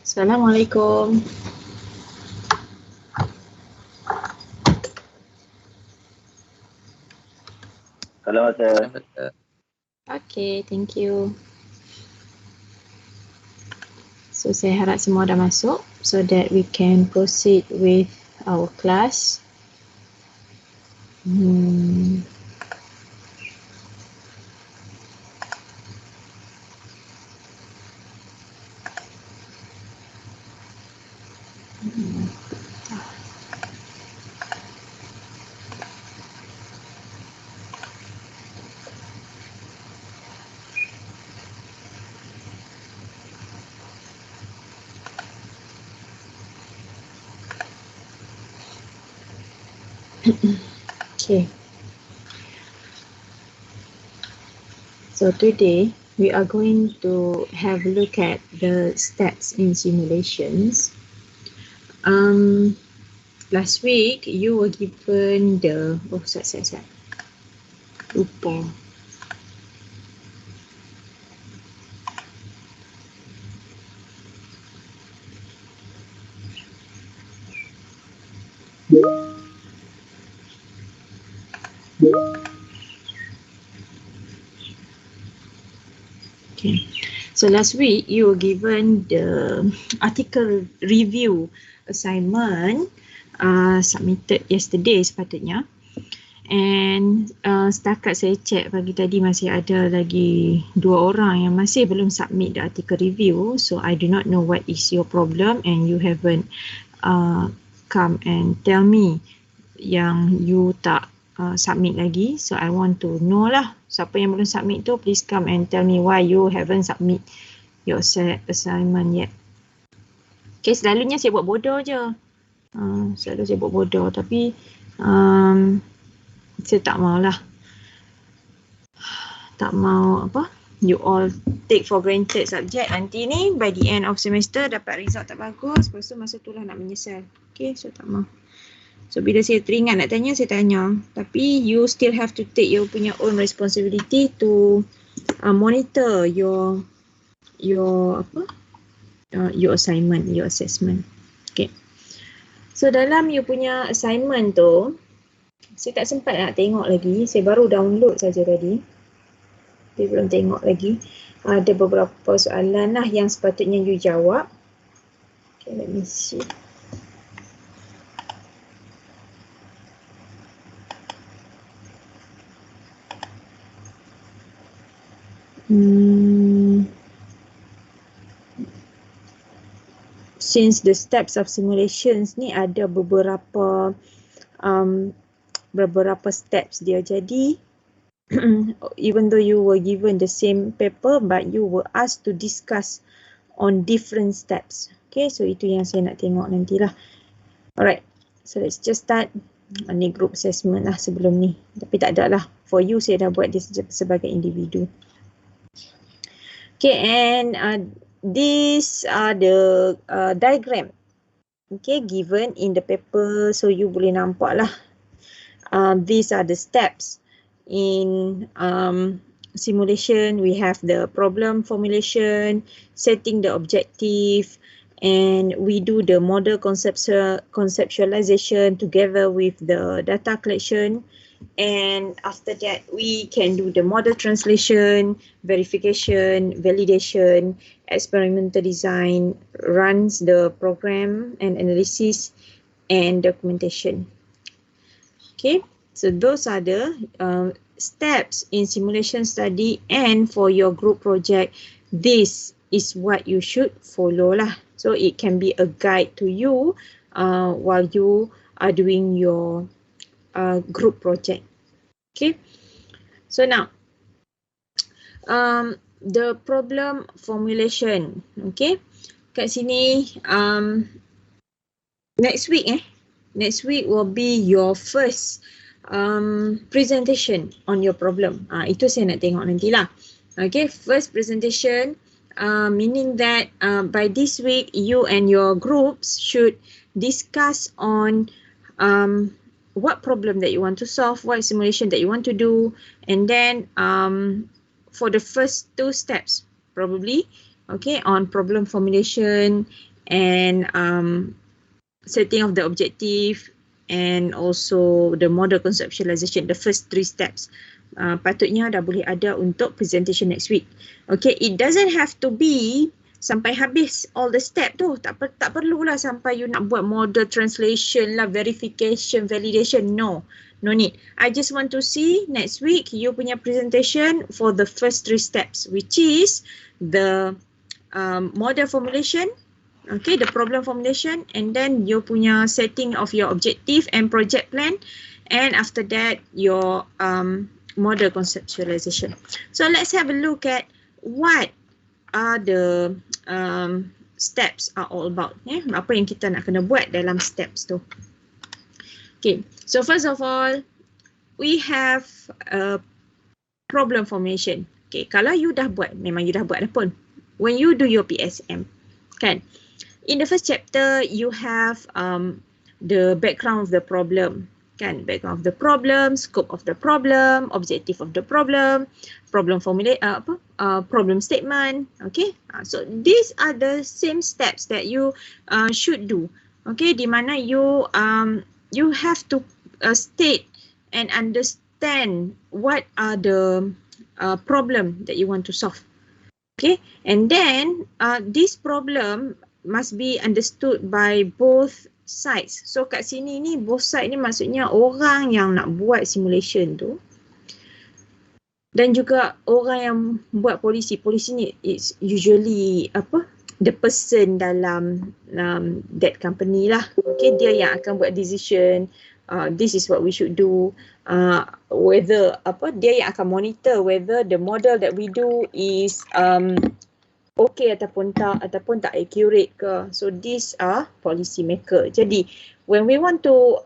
Assalamualaikum. Salam Ustaz. Okay, thank you. So saya harap semua dah masuk so that we can proceed with our class. Okay. So today we are going to have a look at the steps in simulations. Last week you were given the lupa. Okay. So last week you were given the article review assignment submitted yesterday sepatutnya. And setakat saya check pagi tadi masih ada lagi 2 orang yang masih belum submit the article review. So I do not know what is your problem and you haven't come and tell me yang you tak submit lagi. So I want to know lah, siapa yang belum submit tu, please come and tell me why you haven't submit your assignment yet. Okay, selalunya saya buat bodoh je. Selalu saya buat bodoh tapi saya tak maulah. Tak mau apa? You all take for granted subjek nanti ni by the end of semester dapat result tak bagus, lepas tu masa tu lah nak menyesal. Okay, so tak mau. So bila saya teringat nak tanya, saya tanya. Tapi you still have to take your punya own responsibility to monitor your assignment, your assessment. Okay. So dalam you punya assignment tu, saya tak sempat nak tengok lagi. Saya baru download saja tadi. Saya belum tengok lagi. Ada beberapa soalan lah yang sepatutnya you jawab. Okay, let me see. Since the steps of simulations ni ada beberapa steps dia, jadi even though you were given the same paper but you were asked to discuss on different steps. Okay, so itu yang saya nak tengok nantilah. Alright, so let's just start. Ni group assessment lah sebelum ni, tapi tak ada lah, for you saya dah buat dia sebagai individu. Okay, and these are the diagram, okay, given in the paper, so you boleh nampak lah. These are the steps in simulation. We have the problem formulation, setting the objective, and we do the model conceptualization together with the data collection. And after that, we can do the model translation, verification, validation, experimental design, runs the program and analysis, and documentation. Okay, so those are the steps in simulation study, and for your group project, this is what you should follow lah. So it can be a guide to you while you are doing your group project. Okay, so now the problem formulation. Okay, kat sini next week will be your first presentation on your problem. Itu saya nak tengok nantilah. Okay, first presentation, meaning that by this week you and your groups should discuss on what problem that you want to solve, what simulation that you want to do, and then for the first 2 steps probably, okay, on problem formulation and setting of the objective, and also the model conceptualization, the first 3 steps. Patutnya dah boleh ada untuk presentation next week. Okay, it doesn't have to be sampai habis all the step tu. Tak perlulah sampai you nak buat model translation lah, verification, validation. No need. I just want to see next week you punya presentation for the first 3 steps, which is the model formulation, okay, the problem formulation, and then you punya setting of your objective and project plan, and after that your model conceptualization. So let's have a look at what are the steps are all about. Apa yang kita nak kena buat dalam steps tu. Okay, so first of all, we have a problem formation. Okay, kalau you dah buat, memang you dah buat dah pun. When you do your PSM, kan? In the first chapter, you have the background of the problem, kan? Background of the problem, scope of the problem, objective of the problem, problem formulate, problem statement. Okay, so these are the same steps that you should do. Okay, di mana you have to state and understand what are the problem that you want to solve. Okay, and then this problem must be understood by both sides. So kat sini ni both side ni maksudnya orang yang nak buat simulation tu dan juga orang yang buat polisi. Polisi ni is usually the person dalam that company lah. Okay, dia yang akan buat decision. This is what we should do. Whether dia yang akan monitor whether the model that we do is okay ataupun tak accurate ke. So these are policy maker. Jadi when we want to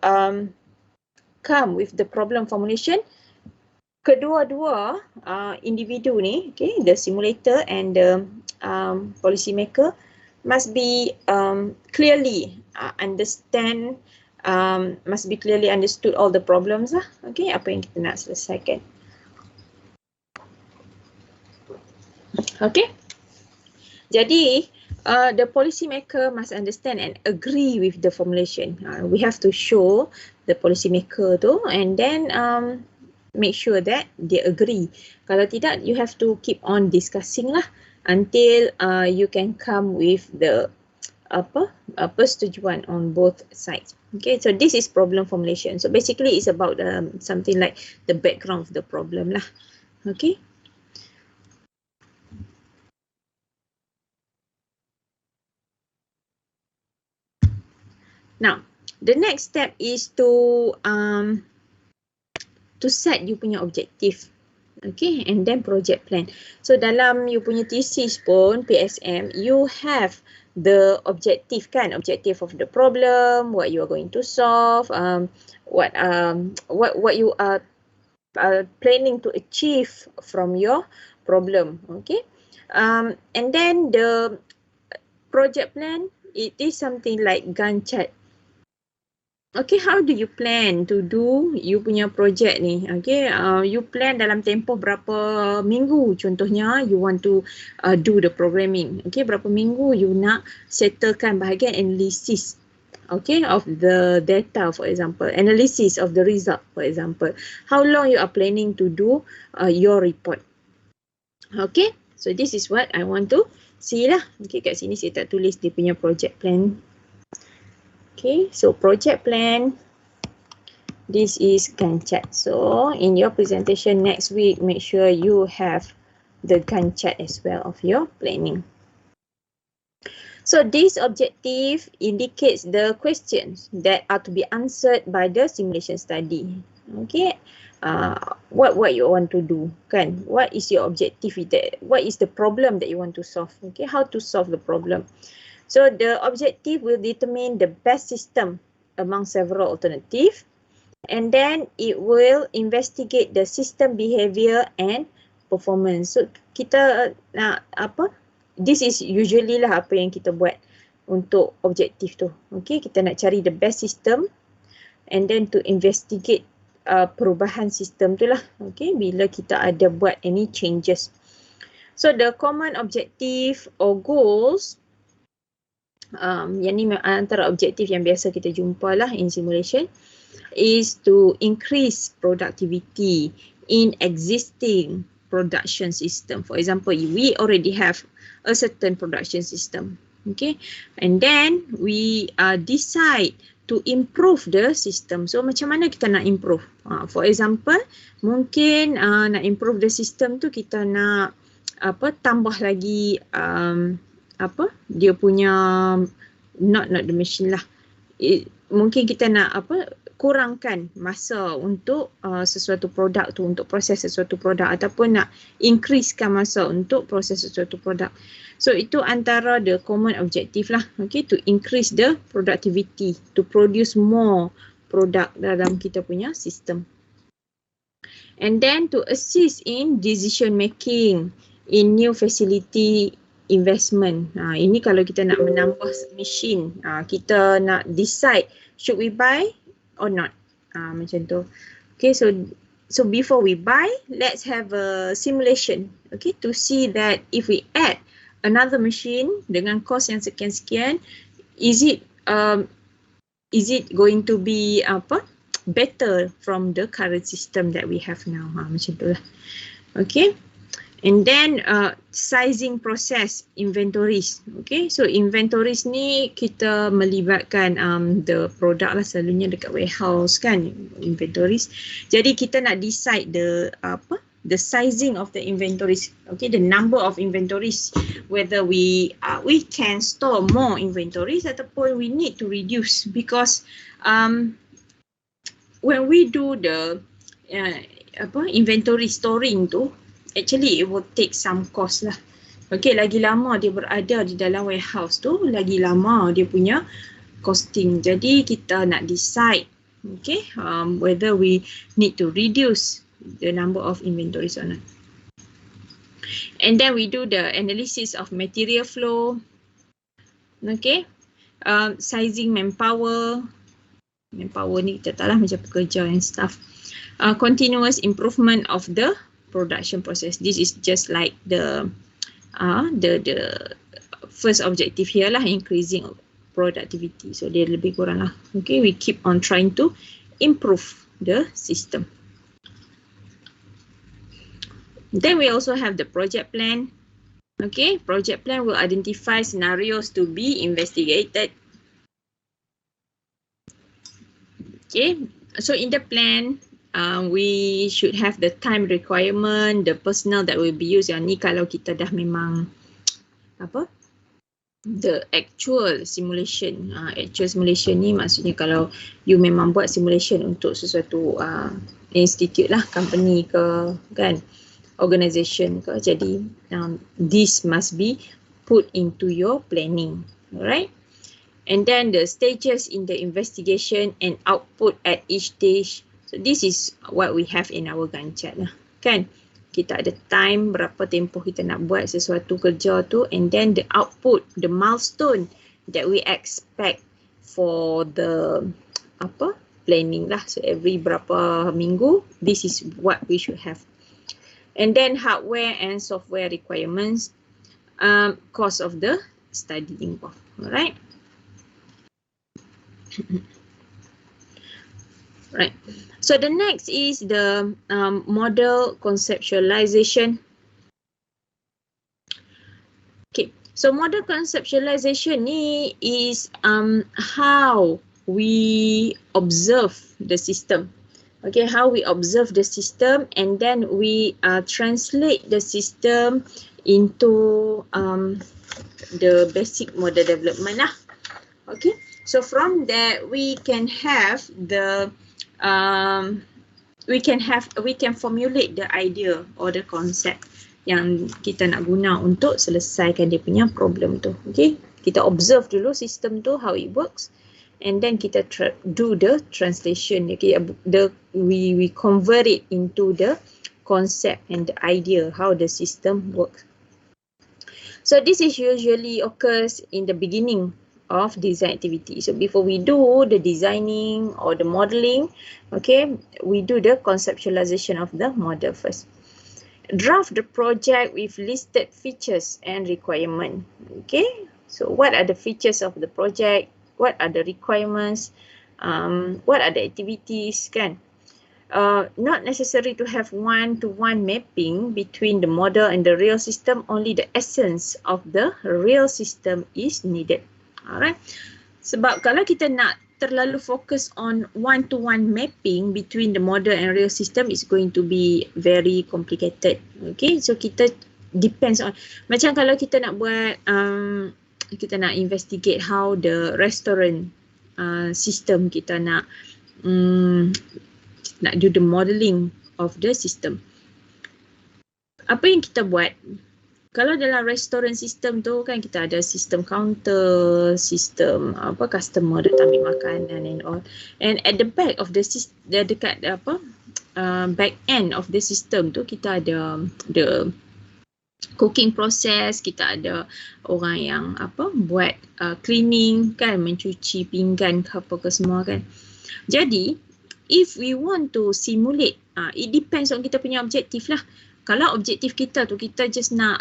come with the problem formulation, kedua-dua individu ni, okay, the simulator and the policy maker must be clearly understood all the problems lah. Okay, apa yang kita nak selesaikan. Okay, jadi the policy maker must understand and agree with the formulation. We have to show the policy maker tu, and then make sure that they agree. Kalau tidak, you have to keep on discussing lah until you can come with the persetujuan on both sides. Okay, so this is problem formulation. So basically it's about something like the background of the problem lah. Okay. Now, the next step is to set you punya objective. Okay, and then project plan. So dalam you punya thesis pun, PSM, you have the objective kan, objective of the problem, what you are going to solve, what you are planning to achieve from your problem. Okay, and then the project plan, it is something like Gantt chart. Okay, how do you plan to do you punya project ni? Okay, you plan dalam tempoh berapa minggu? Contohnya, you want to do the programming. Okay, berapa minggu you nak settlekan bahagian analysis, okay, of the data, for example, analysis of the result, for example. How long you are planning to do your report? Okay, so this is what I want to see lah. Okay, kat sini saya tak tulis dia punya project plan. Okay, so project plan, this is Gantt chart. So in your presentation next week, make sure you have the Gantt chart as well of your planning. So this objective indicates the questions that are to be answered by the simulation study. Okay, what you want to do, kan? What is your objective with that? What is the problem that you want to solve? Okay, how to solve the problem? So the objective will determine the best system among several alternatives, and then it will investigate the system behavior and performance. So kita nak this is usually lah apa yang kita buat untuk objektif tu. Okay, kita nak cari the best system and then to investigate perubahan sistem tu lah. Okay, bila kita ada buat any changes. So the common objective or goals yang ni antara objektif yang biasa kita jumpa lah in simulation, is to increase productivity in existing production system. For example, we already have a certain production system, okay, and then we decide to improve the system. So macam mana kita nak improve? For example, mungkin nak improve the system tu kita nak tambah lagi dia punya not the machine lah. Mungkin kita nak kurangkan masa untuk sesuatu produk tu, untuk proses sesuatu produk, ataupun nak increasekan masa untuk proses sesuatu produk. So itu antara the common objective lah, okay, to increase the productivity, to produce more product dalam kita punya sistem. And then to assist in decision making in new facility investment. Ini kalau kita nak menambah machine, kita nak decide should we buy or not, macam tu. Okay, so before we buy, let's have a simulation, okay, to see that if we add another machine dengan cost yang sekian-sekian, is it going to be better from the current system that we have now, macam tu lah. Okay, and then sizing process inventories. Okay, so inventories ni kita melibatkan the product lah, selalunya dekat warehouse kan, inventories. Jadi kita nak decide the sizing of the inventories, okay, the number of inventories, whether we can store more inventories ataupun we need to reduce, because when we do the inventory storing tu, actually it will take some cost lah. Okay, lagi lama dia berada di dalam warehouse tu, lagi lama dia punya costing. Jadi kita nak decide, okay, whether we need to reduce the number of inventories or not. And then we do the analysis of material flow, okay, sizing manpower ni kita tahu lah macam pekerja and stuff. Continuous improvement of the production process. This is just like the first objective here lah, increasing productivity. So dia lebih kurang lah, okay, we keep on trying to improve the system. Then we also have the project plan. Okay, project plan will identify scenarios to be investigated. Okay, so in the plan, we should have the time requirement, the personnel that will be used. Yang ni kalau kita dah memang the actual simulation. Actual simulation ni maksudnya kalau you memang buat simulation untuk sesuatu institute lah, company ke kan, organisation ke. Jadi this must be put into your planning, alright? And then the stages in the investigation and output at each stage. So this is what we have in our Gantt chart lah, kan? Kita ada time, berapa tempoh kita nak buat sesuatu kerja tu, and then the output, the milestone that we expect for the planning lah. So every berapa minggu, this is what we should have. And then hardware and software requirements, cost of the study involved. Alright. Right. So the next is the model conceptualization. Okay. So model conceptualization ni is how we observe the system. Okay, how we observe the system, and then we translate the system into the basic model development lah. Okay, so from that we can have the we can formulate the idea or the concept yang kita nak guna untuk selesaikan dia punya problem tu. Okay, kita observe dulu sistem tu, how it works. And then kita do the translation. Okay, we convert it into the concept and the idea how the system works. So this is usually occurs in the beginning of design activity. So before we do the designing or the modeling, okay, we do the conceptualization of the model first. Draft the project with listed features and requirement. Okay, So what are the features of the project? What are the requirements? What are the activities, kan? Not necessary to have one-to-one mapping between the model and the real system. Only the essence of the real system is needed. Alright. Sebab kalau kita nak terlalu fokus on one-to-one mapping between the model and real system, is going to be very complicated. Okay, so kita depends on, macam kalau kita nak buat, kita nak investigate how the restaurant system, kita nak do the modelling of the system. Apa yang kita buat? Kalau dalam restoran system tu kan, kita ada sistem counter, sistem customer datang ambil makanan and all. And at the back of the system, dekat back end of the system tu, kita ada the cooking process, kita ada orang yang buat cleaning kan, mencuci pinggan ke apa ke semua kan. Jadi if we want to simulate, it depends on kita punya objektif lah. Kalau objektif kita tu, kita just nak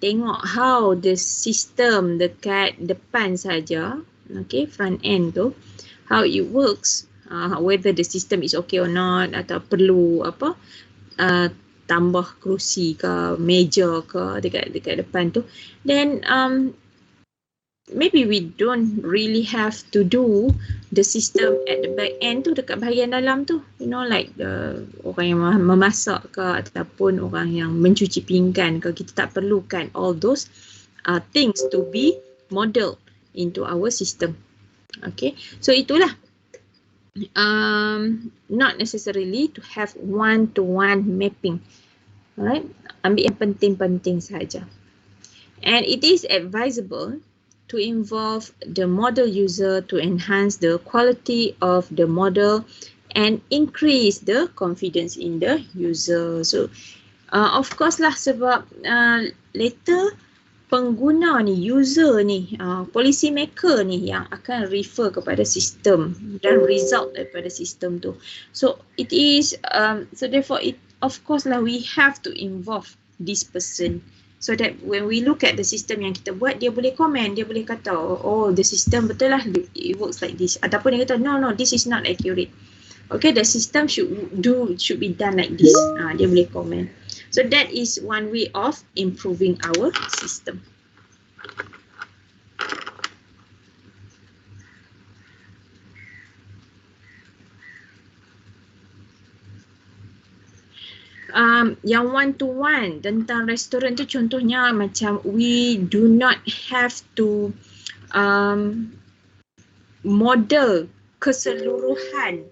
tengok how the system dekat depan saja, okay, front end tu, how it works, whether the system is okay or not, atau perlu tambah kerusi ke, meja ke dekat depan tu, then maybe we don't really have to do the system at the back end tu, dekat bahagian dalam tu, you know, like orang yang memasak ke ataupun orang yang mencuci pinggan ke. Kita tak perlukan all those things to be modeled into our system. Okay, so itulah not necessarily to have one-to-one mapping. Alright, ambil yang penting-penting saja. And it is advisable to involve the model user to enhance the quality of the model and increase the confidence in the user. So of course lah, sebab later pengguna ni, user ni, policy maker ni yang akan refer kepada sistem dan result daripada sistem tu. So it is so therefore it, of course lah, we have to involve this person, so that when we look at the system yang kita buat, dia boleh komen, dia boleh kata, oh the system betul lah, it works like this. Ataupun dia kata, no, this is not accurate. Okay, the system should be done like this. Dia boleh komen. So that is one way of improving our system. Yang one-to-one tentang restoran tu, contohnya macam we do not have to model keseluruhan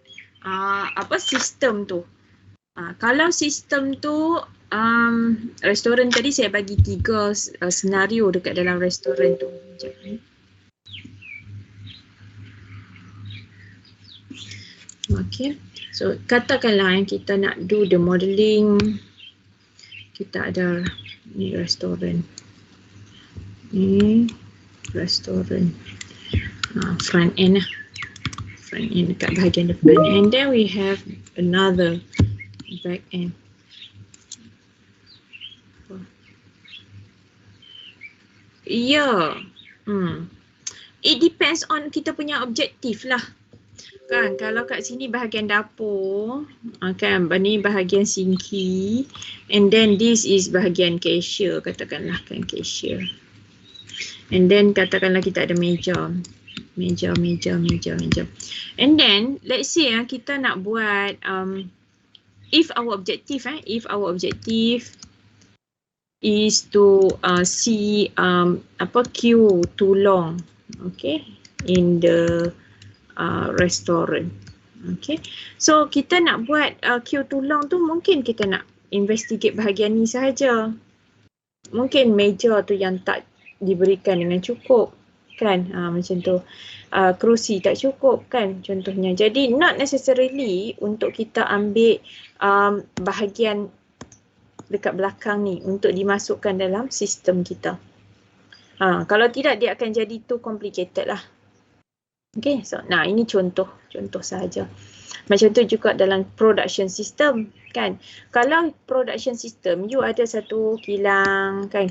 sistem tu. Kalau sistem tu restoran tadi saya bagi 3 senario dekat dalam restoran tu. Sekejap ni. Okay, so katakanlah yang kita nak do the modelling, kita ada ni restoran, ni restoran, front end lah, front end dekat bahagian depan, and then we have another back end. Yeah, it depends on kita punya objektif lah. Kan, kalau kat sini bahagian dapur, kan, ni bahagian sinki, and then this is bahagian cashier, katakanlah kan, cashier. And then katakanlah kita ada meja. And then let's say kita nak buat if our objective is to see queue too long, okay, in the restoran. Okay, so kita nak buat queue too long tu, mungkin kita nak investigate bahagian ni sahaja. Mungkin meja tu yang tak diberikan dengan cukup, kan, macam tu. Kerusi tak cukup, kan, contohnya. Jadi not necessarily untuk kita ambil bahagian dekat belakang ni untuk dimasukkan dalam sistem kita. Kalau tidak, dia akan jadi too complicated lah. Okay, so nah ini contoh sahaja. Macam tu juga dalam production system kan. Kalau production system you ada satu kilang kan,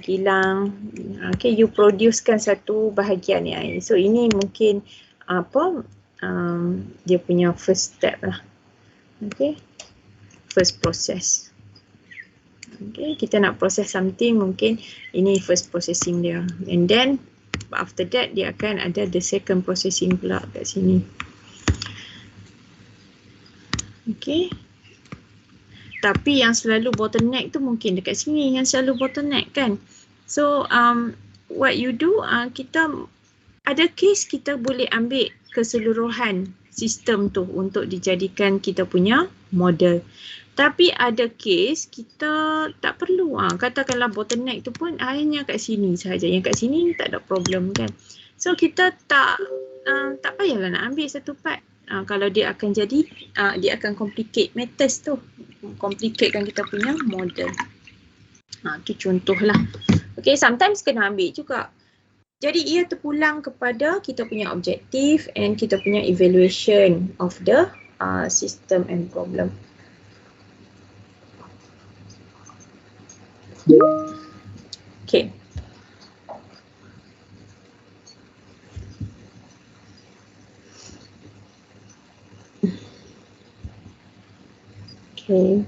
okay, you producekan satu bahagian ni. So ini mungkin dia punya first step lah. Okay, first process. Okay, kita nak process something, mungkin ini first processing dia, and then after that dia akan ada the second processing pula kat sini. Okay, tapi yang selalu bottleneck tu mungkin dekat sini yang selalu bottleneck kan. So what you do, kita ada case kita boleh ambil keseluruhan sistem tu untuk dijadikan kita punya model. Tapi ada case kita tak perlu. Katakanlah bottleneck tu pun hanya kat sini sahaja. Yang kat sini tak ada problem kan. So kita tak payahlah nak ambil satu part. Kalau dia akan jadi, dia akan complicate matters tu. Complicatekan kita punya model. Tu contohlah. Okay, sometimes kena ambil juga. Jadi ia terpulang kepada kita punya objektif and kita punya evaluation of the system and problem. Okay. Okay.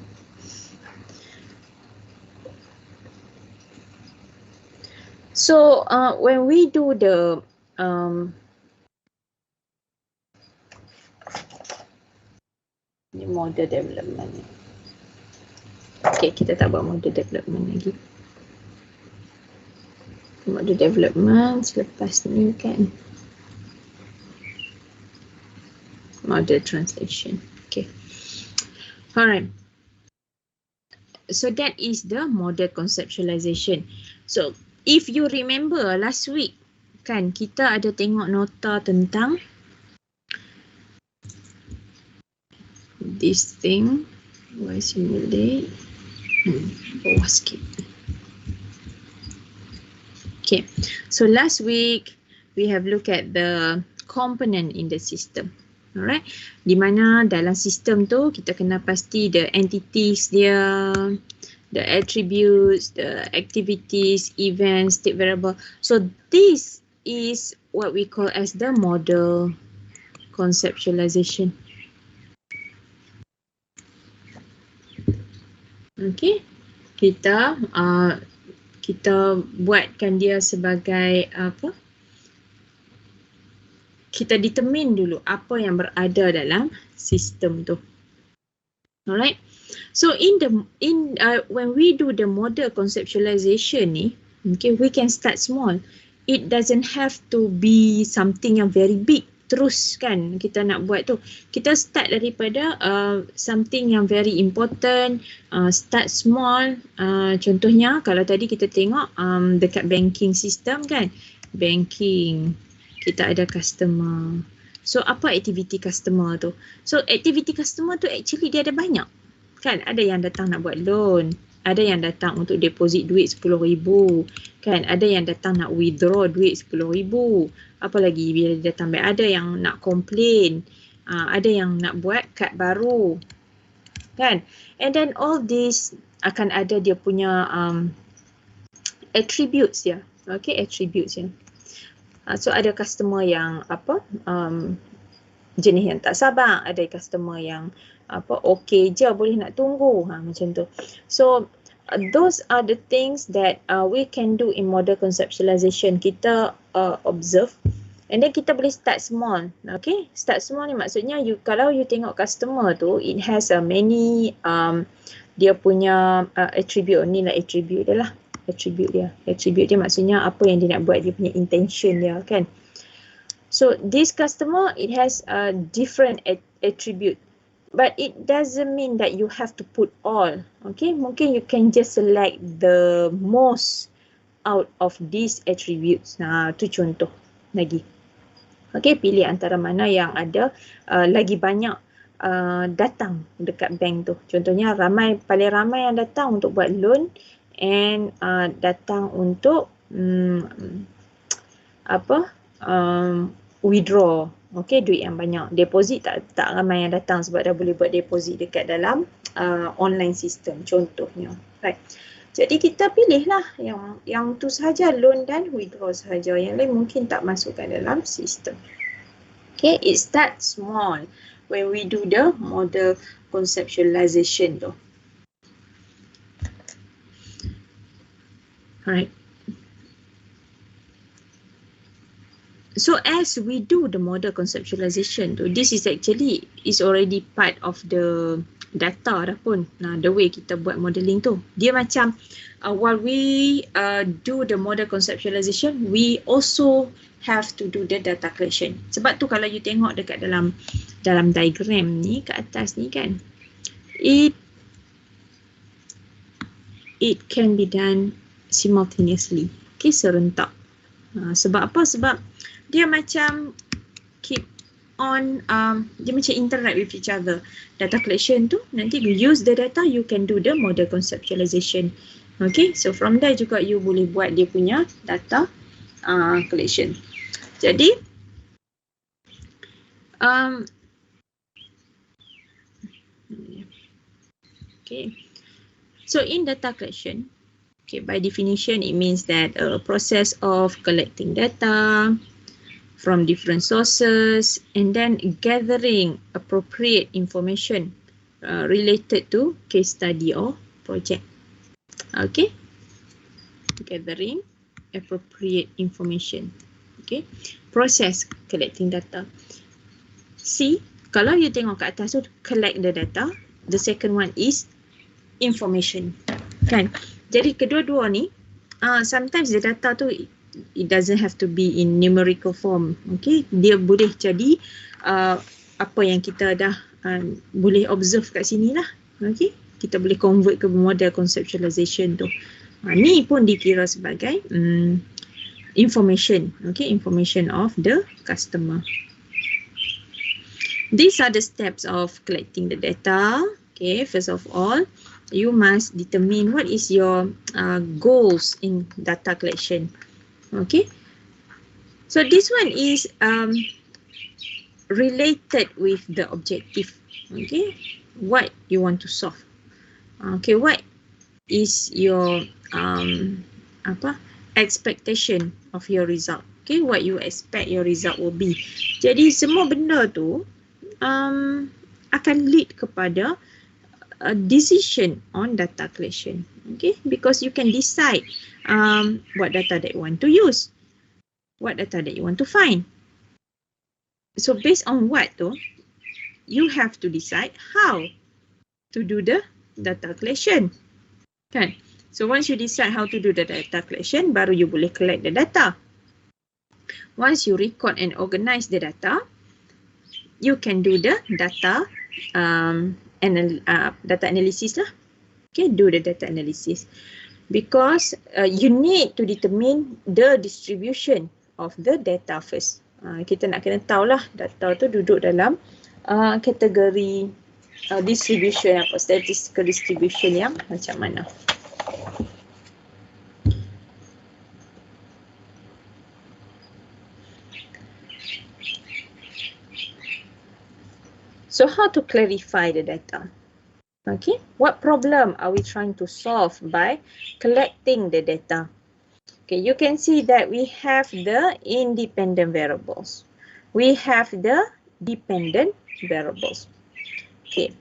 So when we do the model development. Okay, kita tak buat model development lagi. Model development selepas ni kan. Model translation. Okay. Alright. So that is the model conceptualization. So if you remember last week kan, kita ada tengok nota tentang this thing. Why simulate? Skip. Okay, so last week we have looked at the component in the system. Alright, di mana dalam sistem tu kita kena pasti the entities dia, the attributes, the activities, events, state variable. So this is what we call as the model conceptualization. Okay, kita buatkan dia sebagai apa? Kita determine dulu apa yang berada dalam sistem tu. Alright. So when we do the model conceptualization ni, okay, we can start small. It doesn't have to be something yang very big. Terus kan kita nak buat tu. Kita start daripada something yang very important, start small. Contohnya kalau tadi kita tengok dekat banking system kan, banking kita ada customer. So apa aktiviti customer tu? So aktiviti customer tu actually dia ada banyak kan. Ada yang datang nak buat loan, ada yang datang untuk deposit duit 10,000 kan, ada yang datang nak withdraw duit 10,000. Apa lagi bila dia datang back, ada yang nak complain, ada yang nak buat kad baru kan. And then all this akan ada dia punya attributes dia. Okay, attributes dia. So ada customer yang jenis yang tak sabar, ada customer yang okey je, boleh nak tunggu, macam tu. So those are the things that we can do in model conceptualization. Kita observe and then kita boleh start small. Okay, start small ni maksudnya kalau you tengok customer tu, it has many dia punya attribute. Ni lah attribute dia lah. Attribute dia maksudnya apa yang dia nak buat, dia punya intention dia kan. So this customer, it has a different attribute, but it doesn't mean that you have to put all. Okay, mungkin you can just select the most out of these attributes. Tu contoh lagi. Okay, pilih antara mana yang ada lagi banyak datang dekat bank tu. Contohnya paling ramai yang datang untuk buat loan and datang untuk withdraw. Okay, duit yang banyak. Deposit tak ramai yang datang sebab dah boleh buat deposit dekat dalam online system contohnya. Right. Jadi kita pilihlah yang tu sahaja, loan dan withdraw sahaja. Yang lain mungkin tak masukkan dalam sistem. Okay, it starts small when we do the model conceptualization tu. Alright. So as we do the model conceptualization tu, this is already part of the data dah pun. Nah, the way kita buat modeling tu, dia macam while we do the model conceptualization, we also have to do the data collection. Sebab tu kalau you tengok dekat dalam diagram ni kat atas ni kan, it can be done simultaneously. Okay, serentak. Sebab apa? Sebab dia macam keep on, dia macam interact with each other. Data collection tu, nanti you use the data, you can do the model conceptualization. Okay, so from there juga you boleh buat dia punya data collection. Jadi, okay, so in data collection, okay, by definition, it means that a process of collecting data from different sources and then gathering appropriate information related to case study or project. Okay, gathering appropriate information. Okay, process collecting data. C, kalau you tengok kat atas tu, collect the data. The second one is information. Kan? Jadi kedua-dua ni, sometimes the data tu it doesn't have to be in numerical form. Okay, dia boleh jadi apa yang kita dah boleh observe kat sini lah. Okay, kita boleh convert ke model conceptualization tu. Ni pun dikira sebagai information. Okay, information of the customer. These are the steps of collecting the data. Okay, first of all, you must determine what is your goals in data collection. Okay, so this one is related with the objective. Okay, what you want to solve. Okay, what is your expectation of your result. Okay, what you expect your result will be. Jadi semua benda tu akan lead kepada a decision on data collection. Okay, because you can decide what data that you want to use, what data that you want to find. So based on what tu, you have to decide how to do the data collection. Kan? So once you decide how to do the data collection, baru you boleh collect the data. Once you record and organize the data, you can do the data data analysis lah. Okay, do the data analysis. Because you need to determine the distribution of the data first. Kita nak kena tahulah data tu duduk dalam kategori distribution apa, statistical distribution yang macam mana. So how to clarify the data? Okay, what problem are we trying to solve by collecting the data? Okay, you can see that we have the independent variables. We have the dependent variables. Okay.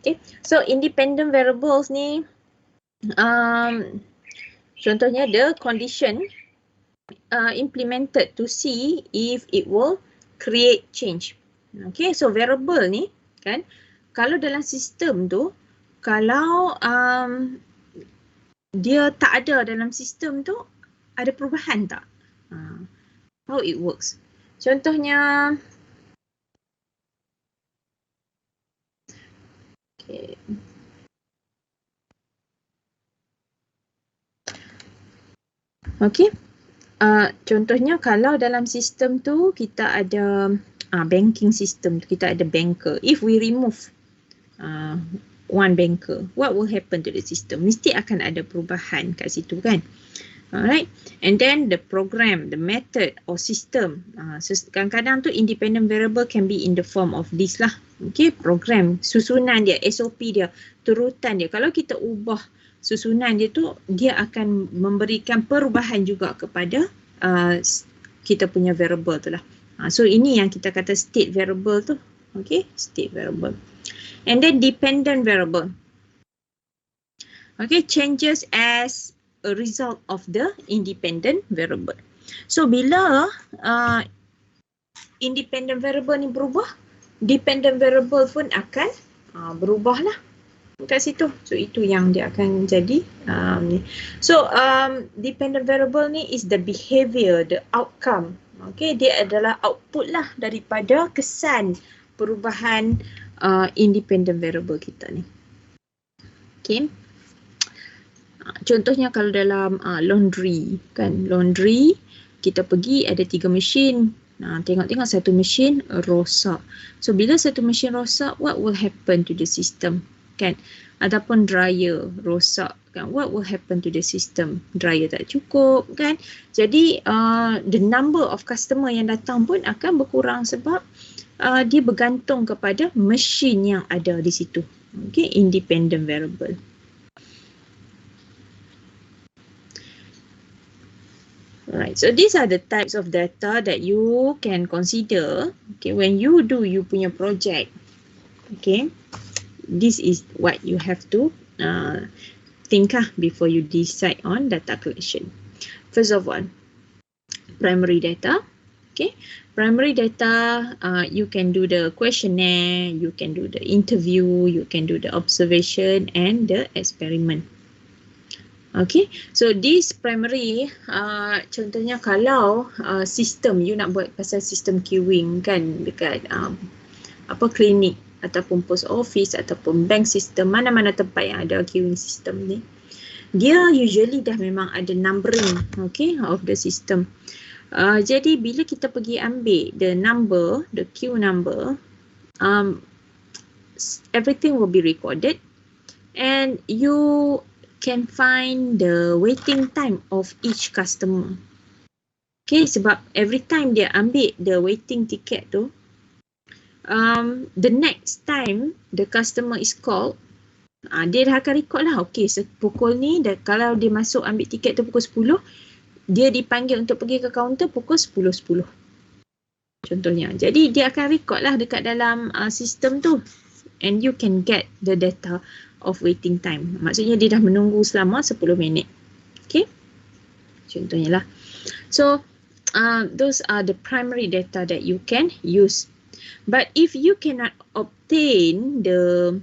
Okay, so independent variables ni, contohnya the condition implemented to see if it will create change. Okay, so variable ni kan, kalau dalam sistem tu, kalau dia tak ada dalam sistem tu, ada perubahan tak? How it works? Contohnya, okay. Okay. Contohnya kalau dalam sistem tu kita ada banking system, kita ada banker. If we remove one banker, what will happen to the system? Mesti akan ada perubahan kat situ kan. Alright, and then the program, the method or system. Kadang-kadang tu independent variable can be in the form of this lah. Okay, program, susunan dia, SOP dia, turutan dia. Kalau kita ubah susunan dia tu, dia akan memberikan perubahan juga kepada kita punya variable tu lah. So ini yang kita kata state variable tu. Okay, state variable. And then dependent variable. Okay, changes as a result of the independent variable. So bila independent variable ni berubah, dependent variable pun akan berubah lah kat situ. So itu yang dia akan jadi ni. So dependent variable ni is the behavior, the outcome. Okay, dia adalah output lah daripada kesan perubahan independent variable kita ni. Okay. Contohnya kalau dalam laundry kan, laundry kita pergi ada 3 mesin, tengok-tengok satu mesin rosak. So bila satu mesin rosak, what will happen to the system kan? Ataupun dryer rosak kan, what will happen to the system? Dryer tak cukup kan. Jadi the number of customer yang datang pun akan berkurang sebab dia bergantung kepada mesin yang ada di situ. Okay, independent variable. Alright, so these are the types of data that you can consider, okay, when you do you punya project. Okay, this is what you have to think before you decide on data collection. First of all, primary data. Okay, primary data, you can do the questionnaire, you can do the interview, you can do the observation and the experiment. Okay, so this primary, contohnya kalau sistem, you nak buat pasal sistem queuing kan dekat klinik ataupun post office ataupun bank system, mana-mana tempat yang ada queuing system ni, dia usually dah memang ada numbering, okay, of the system. Jadi bila kita pergi ambil the number, the queue number, everything will be recorded and you can find the waiting time of each customer. Okay, sebab every time dia ambil the waiting ticket tu, the next time the customer is called, dia dah akan record lah. Okay, pukul ni, kalau dia masuk ambil tiket tu pukul 10, dia dipanggil untuk pergi ke kaunter pukul 10.10. Contohnya. Jadi dia akan record lah dekat dalam sistem tu. And you can get the data of waiting time. Maksudnya dia dah menunggu selama 10 minit. Okay. Contohnya lah. So, those are the primary data that you can use. But if you cannot obtain the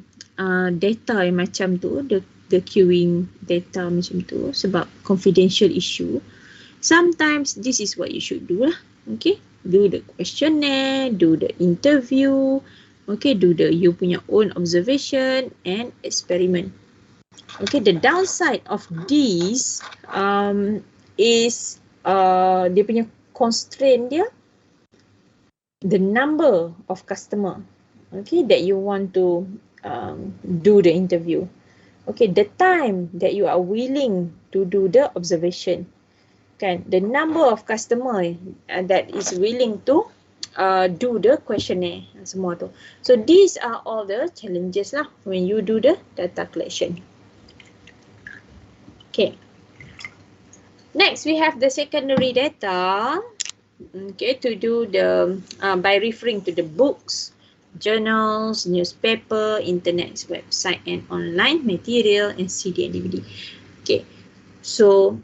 data yang macam tu, the queuing data macam tu, sebab confidential issue, sometimes this is what you should do lah. Okay. Do the questionnaire, do the interview, okay, do the you punya own observation and experiment. Okay, the downside of this is dia punya constraint dia, the number of customer, okay, that you want to do the interview. Okay, the time that you are willing to do the observation, kan, the number of customer that is willing to do the questionnaire, semua tu. So these are all the challenges lah when you do the data collection. Okay. Next we have the secondary data. Okay, to do the by referring to the books, journals, newspaper, internet website and online material and CD and DVD. Okay. So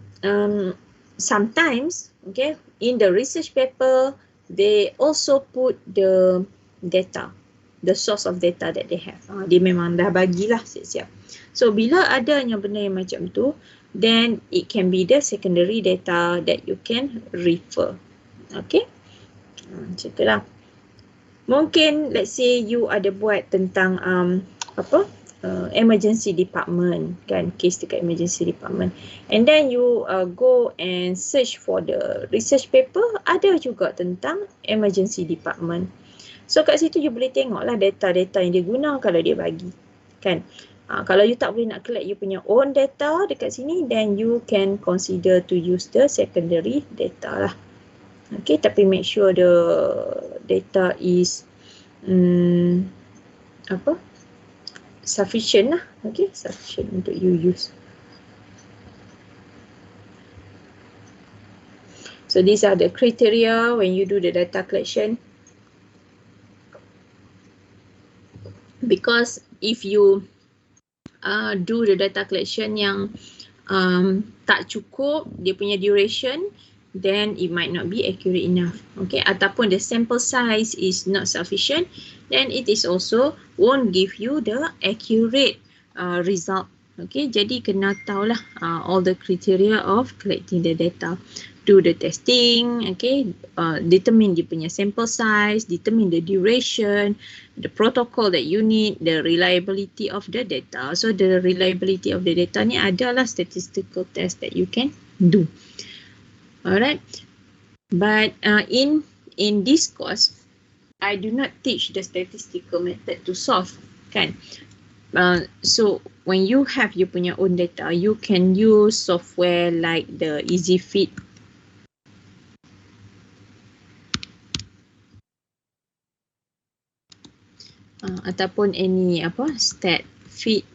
sometimes, okay, in the research paper they also put the data, the source of data that they have. Dia memang dah bagilah siap-siap. So bila adanya benda yang macam tu, then it can be the secondary data that you can refer. Okay, macam tu lah. Mungkin let's say you ada buat tentang emergency department kan, case dekat emergency department, and then you go and search for the research paper, ada juga tentang emergency department. So kat situ you boleh tengok lah data-data yang dia guna kalau dia bagi kan. Kalau you tak boleh nak collect you punya own data dekat sini, then you can consider to use the secondary data lah. Okay, tapi make sure the data is sufficient lah. Okay, sufficient untuk you use. So these are the criteria when you do the data collection. Because if you do the data collection yang tak cukup dia punya duration, then it might not be accurate enough. Okay, ataupun the sample size is not sufficient, then it is also won't give you the accurate result. Okay, jadi kena tahulah all the criteria of collecting the data. Do the testing, okay, determine dia punya sample size, determine the duration, the protocol that you need, the reliability of the data. So the reliability of the data ni adalah statistical test that you can do. Alright, but in this course, I do not teach the statistical method to solve, kan? So when you have you punya own data, you can use software like the EasyFit. Ataupun any StatFit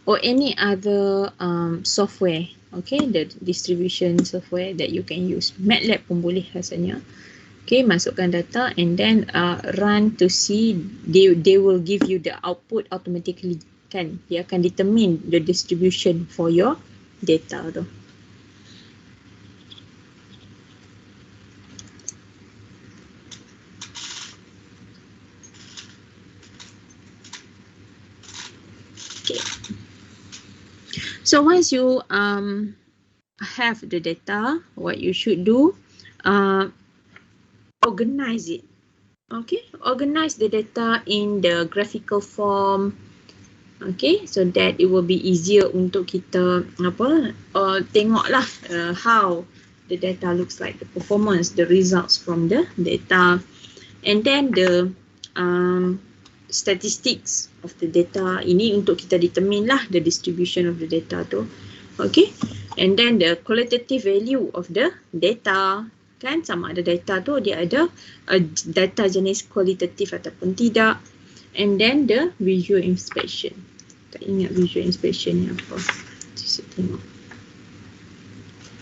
or any other software, okay, the distribution software that you can use. MATLAB pun boleh rasanya. Okay, masukkan data and then run to see, they will give you the output automatically, kan? Dia akan determine the distribution for your data tu. So once you have the data, what you should do, organize it. Okay, organize the data in the graphical form. Okay, so that it will be easier untuk kita tengoklah how the data looks like, the performance, the results from the data, and then the statistics of the data ini untuk kita determine lah the distribution of the data tu. Okay, and then the qualitative value of the data, kan, sama ada data tu dia ada data jenis kualitatif ataupun tidak, and then the visual inspection. Tak ingat visual inspection ni apa. Saya tengok.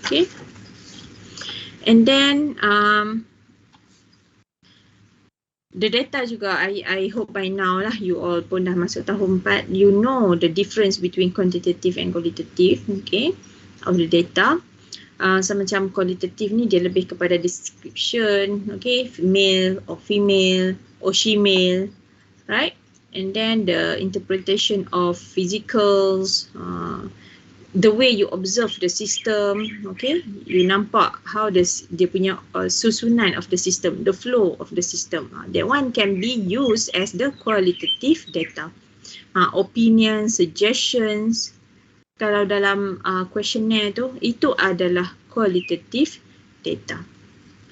Okay, and then the data juga, I hope by now lah you all pun dah masuk tahun 4, you know the difference between quantitative and qualitative, okay, of the data. So macam qualitative ni dia lebih kepada description, okay, male or female or she-male, right? And then the interpretation of physicals, the way you observe the system, okay, you nampak how dia punya susunan of the system, the flow of the system. That one can be used as the qualitative data. Opinion, suggestions, kalau dalam questionnaire tu, itu adalah qualitative data.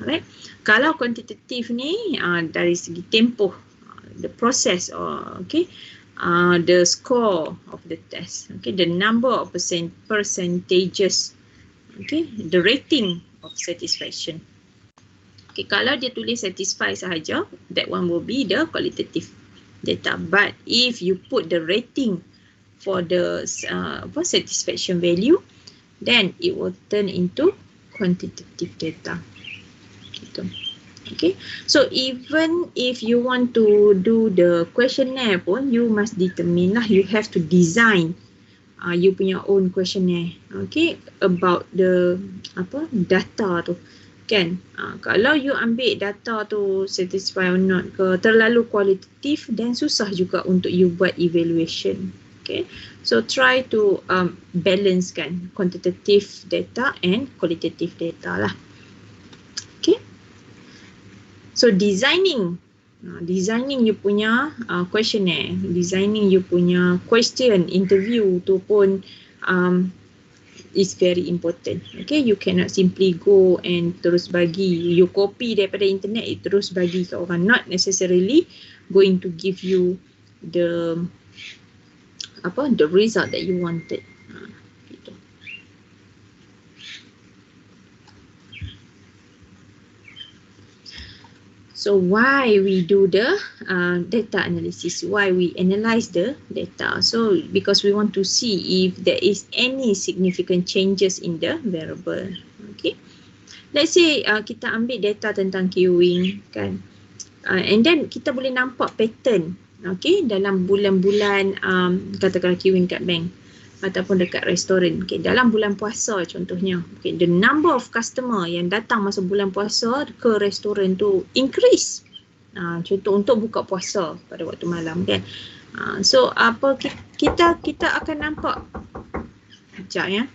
Alright. Kalau quantitative ni dari segi tempoh, the process, okay, the score of the test, okay, the number of percentages, okay, the rating of satisfaction. Okay, kalau dia tulis satisfy sahaja, that one will be the qualitative data. But if you put the rating for the satisfaction value, then it will turn into quantitative data. Gitu. Okay, so even if you want to do the questionnaire pun, you must determine lah, you have to design you punya own questionnaire, okay, about the data tu, kan. Kalau you ambil data tu satisfy or not ke, terlalu kualitatif, then susah juga untuk you buat evaluation. Okay, so try to balance kan quantitative data and qualitative data lah. Okay, so designing you punya questionnaire, designing you punya question interview tu pun is very important. Okay, you cannot simply go and terus bagi, you copy daripada internet, terus bagi ke orang, not necessarily going to give you the the result that you wanted. Gitu. So why we do the data analysis? Why we analyze the data? So because we want to see if there is any significant changes in the variable. Okay. Let's say kita ambil data tentang queuing kan. And then kita boleh nampak pattern, okay, dalam bulan-bulan katakanlah queuing kat bank ataupun dekat restoran. Okay, dalam bulan puasa contohnya, okay, the number of customer yang datang masa bulan puasa ke restoran tu increase. Contoh untuk buka puasa pada waktu malam kan. So apa kita akan nampak. Sekejap ya.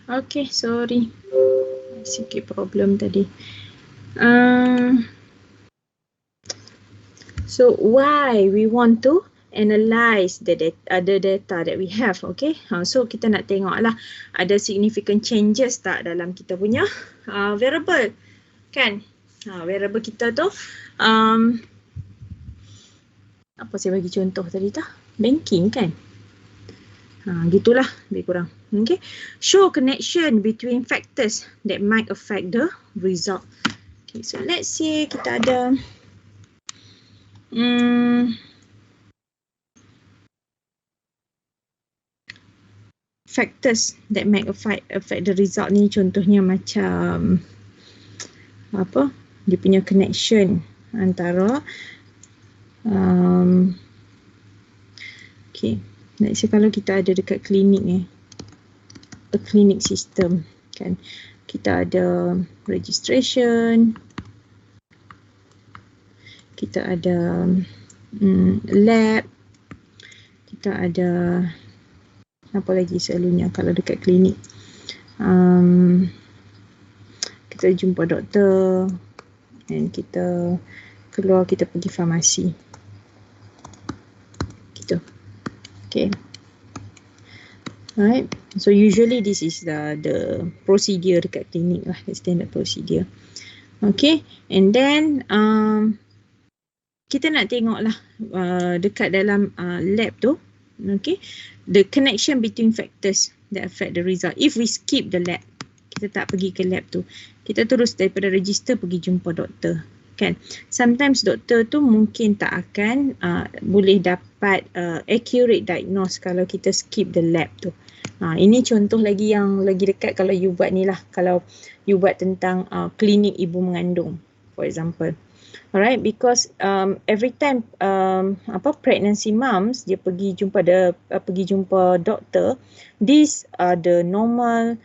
Okay, sorry. Sikit problem tadi. So why we want to analyze the data that we have. Okay, so kita nak tengok lah ada significant changes tak dalam kita punya variable kan. Variable kita tu apa saya bagi contoh tadi tak? Banking kan. Gitulah lebih kurang. Okay, show connection between factors that might affect the result. Okay, so let's say kita ada factors that might affect the result ni, contohnya macam apa, dia punya connection antara okay, let's say kalau kita ada dekat klinik ni, a clinic system kan, kita ada registration, kita ada lab, kita ada apa lagi selalunya kalau dekat klinik, kita jumpa doktor dan kita keluar, kita pergi farmasi gitu. Okay, right, so usually this is the procedure dekat klinik lah, the standard procedure. Okay, and then kita nak tengok lah dekat dalam lab tu, okay, the connection between factors that affect the result. If we skip the lab, kita tak pergi ke lab tu, kita terus daripada register pergi jumpa doktor kan, sometimes doktor tu mungkin tak akan boleh dapat accurate diagnose kalau kita skip the lab tu. Ini contoh lagi yang lagi dekat kalau you buat ni lah, kalau you buat tentang klinik ibu mengandung for example. Alright, because every time pregnancy moms dia pergi jumpa doktor, these are the normal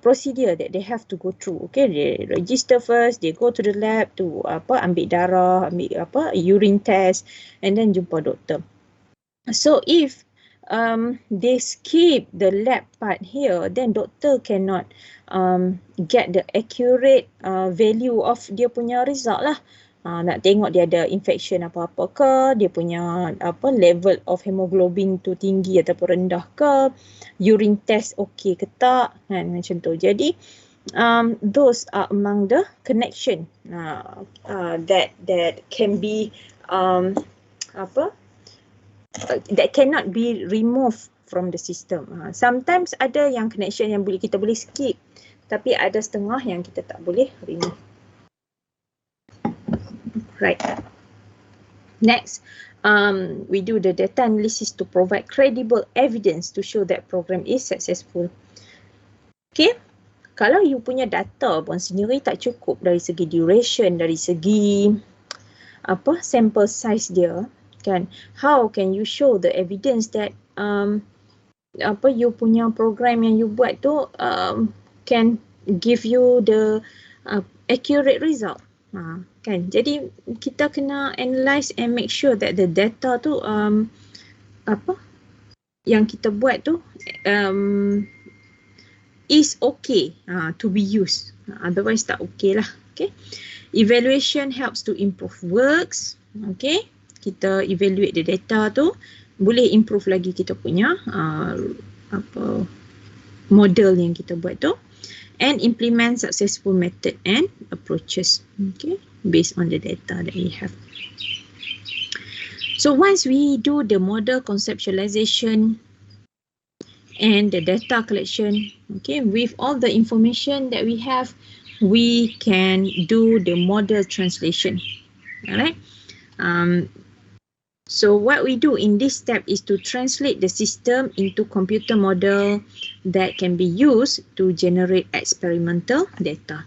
procedure that they have to go through. Okay, they register first, they go to the lab to ambil darah, ambil urine test, and then jumpa doktor. So if they skip the lab part here, then doctor cannot get the accurate value of dia punya result lah. Nak tengok dia ada infection apa-apa ke, dia punya level of hemoglobin tu tinggi ataupun rendah ke, urine test okey ke tak kan, macam tu. Jadi those are among the connection that can be that cannot be removed from the system. Sometimes ada yang connection yang kita boleh skip, tapi ada setengah yang kita tak boleh remove. Right. Next, we do the data analysis to provide credible evidence to show that program is successful. Okay, kalau you punya data pun sendiri tak cukup dari segi duration, dari segi sample size dia, kan? How can you show the evidence that you punya program yang you buat tu can give you the accurate result? Kan, jadi kita kena analyze and make sure that the data tu yang kita buat tu is okay to be used, otherwise tak okay lah. Okay, evaluation helps to improve works. Okay, kita evaluate the data tu, boleh improve lagi kita punya model yang kita buat tu, and implement successful method and approaches, okay, based on the data that we have. So once we do the model conceptualization and the data collection, okay, with all the information that we have, we can do the model translation. All right. So what we do in this step is to translate the system into computer model that can be used to generate experimental data.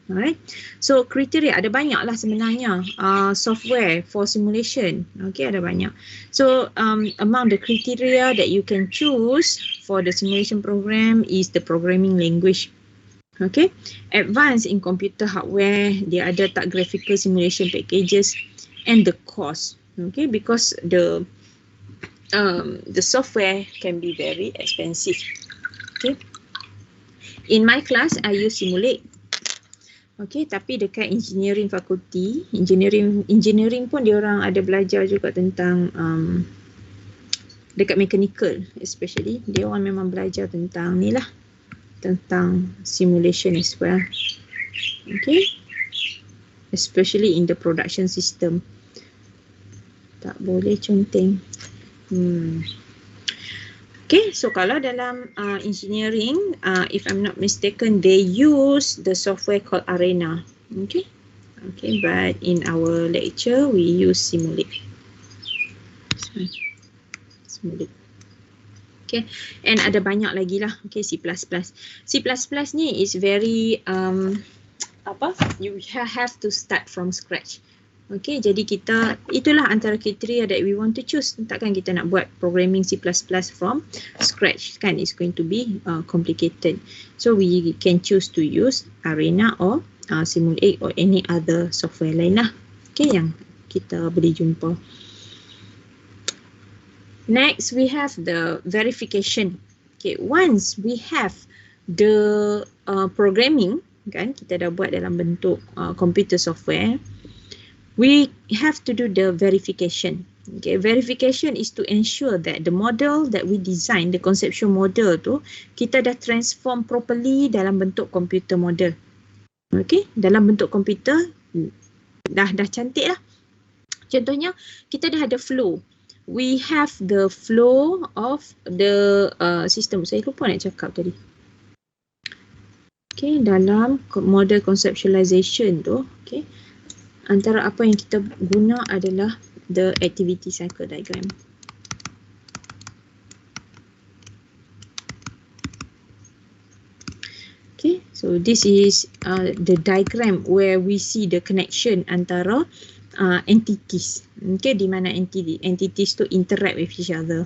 Alright. So kriteria ada banyak lah sebenarnya, software for simulation. Okay, ada banyak. So among the criteria that you can choose for the simulation program is the programming language. Okay, advanced in computer hardware, dia ada tak graphical simulation packages, and the cost. Okay, because the software can be very expensive. Okay, in my class I use Simulate. Okay, tapi dekat engineering faculty, engineering pun dia orang ada belajar juga tentang dekat mechanical especially, dia orang memang belajar tentang ni lah, tentang simulation as well. Okay, especially in the production system. Tak boleh conteng. Okay, so kalau dalam engineering, if I'm not mistaken, they use the software called Arena. Okay, but in our lecture, we use Simulate. Simulate. Okay, and ada banyak lagi lah. Okay, C++. C++ ni is very, you have to start from scratch. Okay, jadi kita, itulah antara kriteria that we want to choose. Takkan kita nak buat programming C++ from scratch, kan? It's going to be complicated. So we can choose to use Arena or Simulate or any other software lain lah. Okay, yang kita boleh jumpa. Next, we have the verification. Okay, once we have the programming, kan, kita dah buat dalam bentuk computer software, we have to do the verification. Okay, verification is to ensure that the model that we design, the conceptual model tu, kita dah transform properly dalam bentuk computer model. Okay, dalam bentuk komputer dah cantik lah. Contohnya, kita dah ada flow. We have the flow of the system. Saya lupa nak cakap tadi. Okay, dalam model conceptualization tu, okay, antara apa yang kita guna adalah the activity cycle diagram. Okay, so this is the diagram where we see the connection antara entities. Okay, di mana entities tu interact with each other.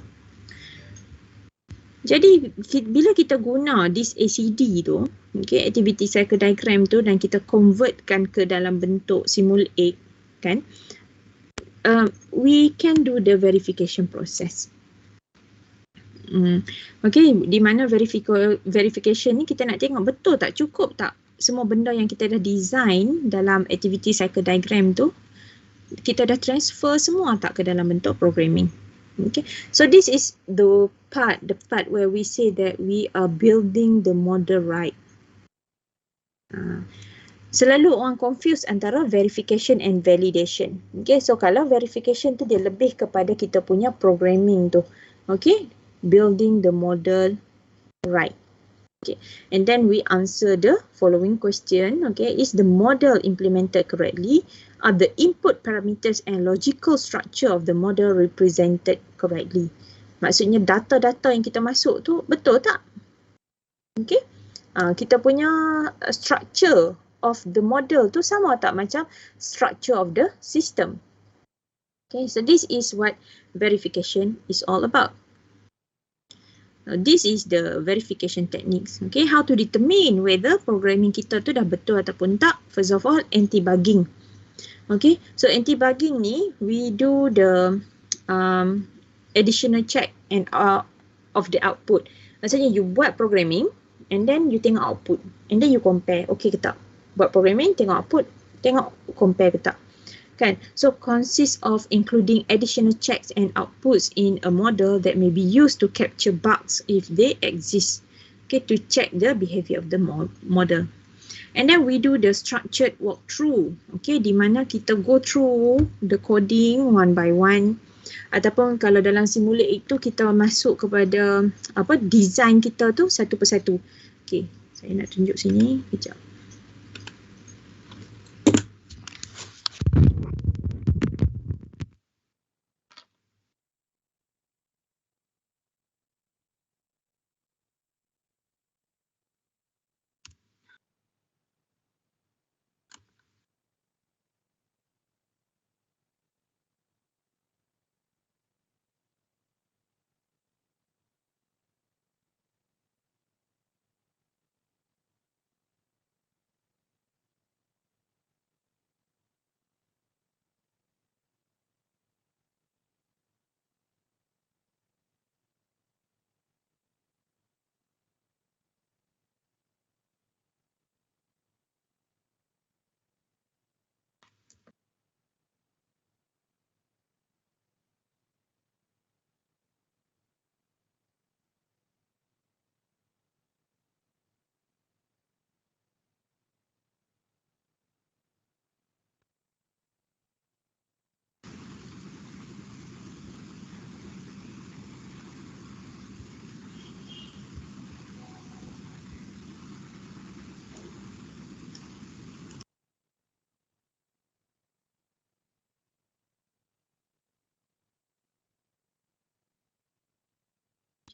Jadi bila kita guna this ACD tu, okay, activity cycle diagram tu, dan kita convertkan ke dalam bentuk Simulate, kan, we can do the verification process. Okay, di mana verification ni kita nak tengok betul tak, cukup tak semua benda yang kita dah design dalam activity cycle diagram tu, kita dah transfer semua tak ke dalam bentuk programming. Okay, so this is the part where we say that we are building the model right. Selalu orang confuse antara verification and validation. Okay, so kalau verification tu dia lebih kepada kita punya programming tu. Okay, building the model right. Okay, and then we answer the following question. Okay, is the model implemented correctly? Are the input parameters and logical structure of the model represented correctly? Maksudnya data-data yang kita masuk tu betul tak? Okay, kita punya structure of the model tu sama tak macam structure of the system? Okay, so this is what verification is all about. This is the verification techniques. Okay, how to determine whether programming kita tu dah betul ataupun tak? First of all, anti-bugging. Okay, so anti-bugging ni, we do the additional check and of the output. Maksudnya you buat programming and then you tengok output and then you compare, okay ke tak? Buat programming, tengok output, tengok compare ke tak? Kan? So consists of including additional checks and outputs in a model that may be used to capture bugs if they exist. Okay, to check the behavior of the model. And then we do the structured walkthrough. Okay, di mana kita go through the coding one by one. Ataupun kalau dalam Simulate itu kita masuk kepada design kita tu satu persatu. Okay, saya nak tunjuk sini kejap.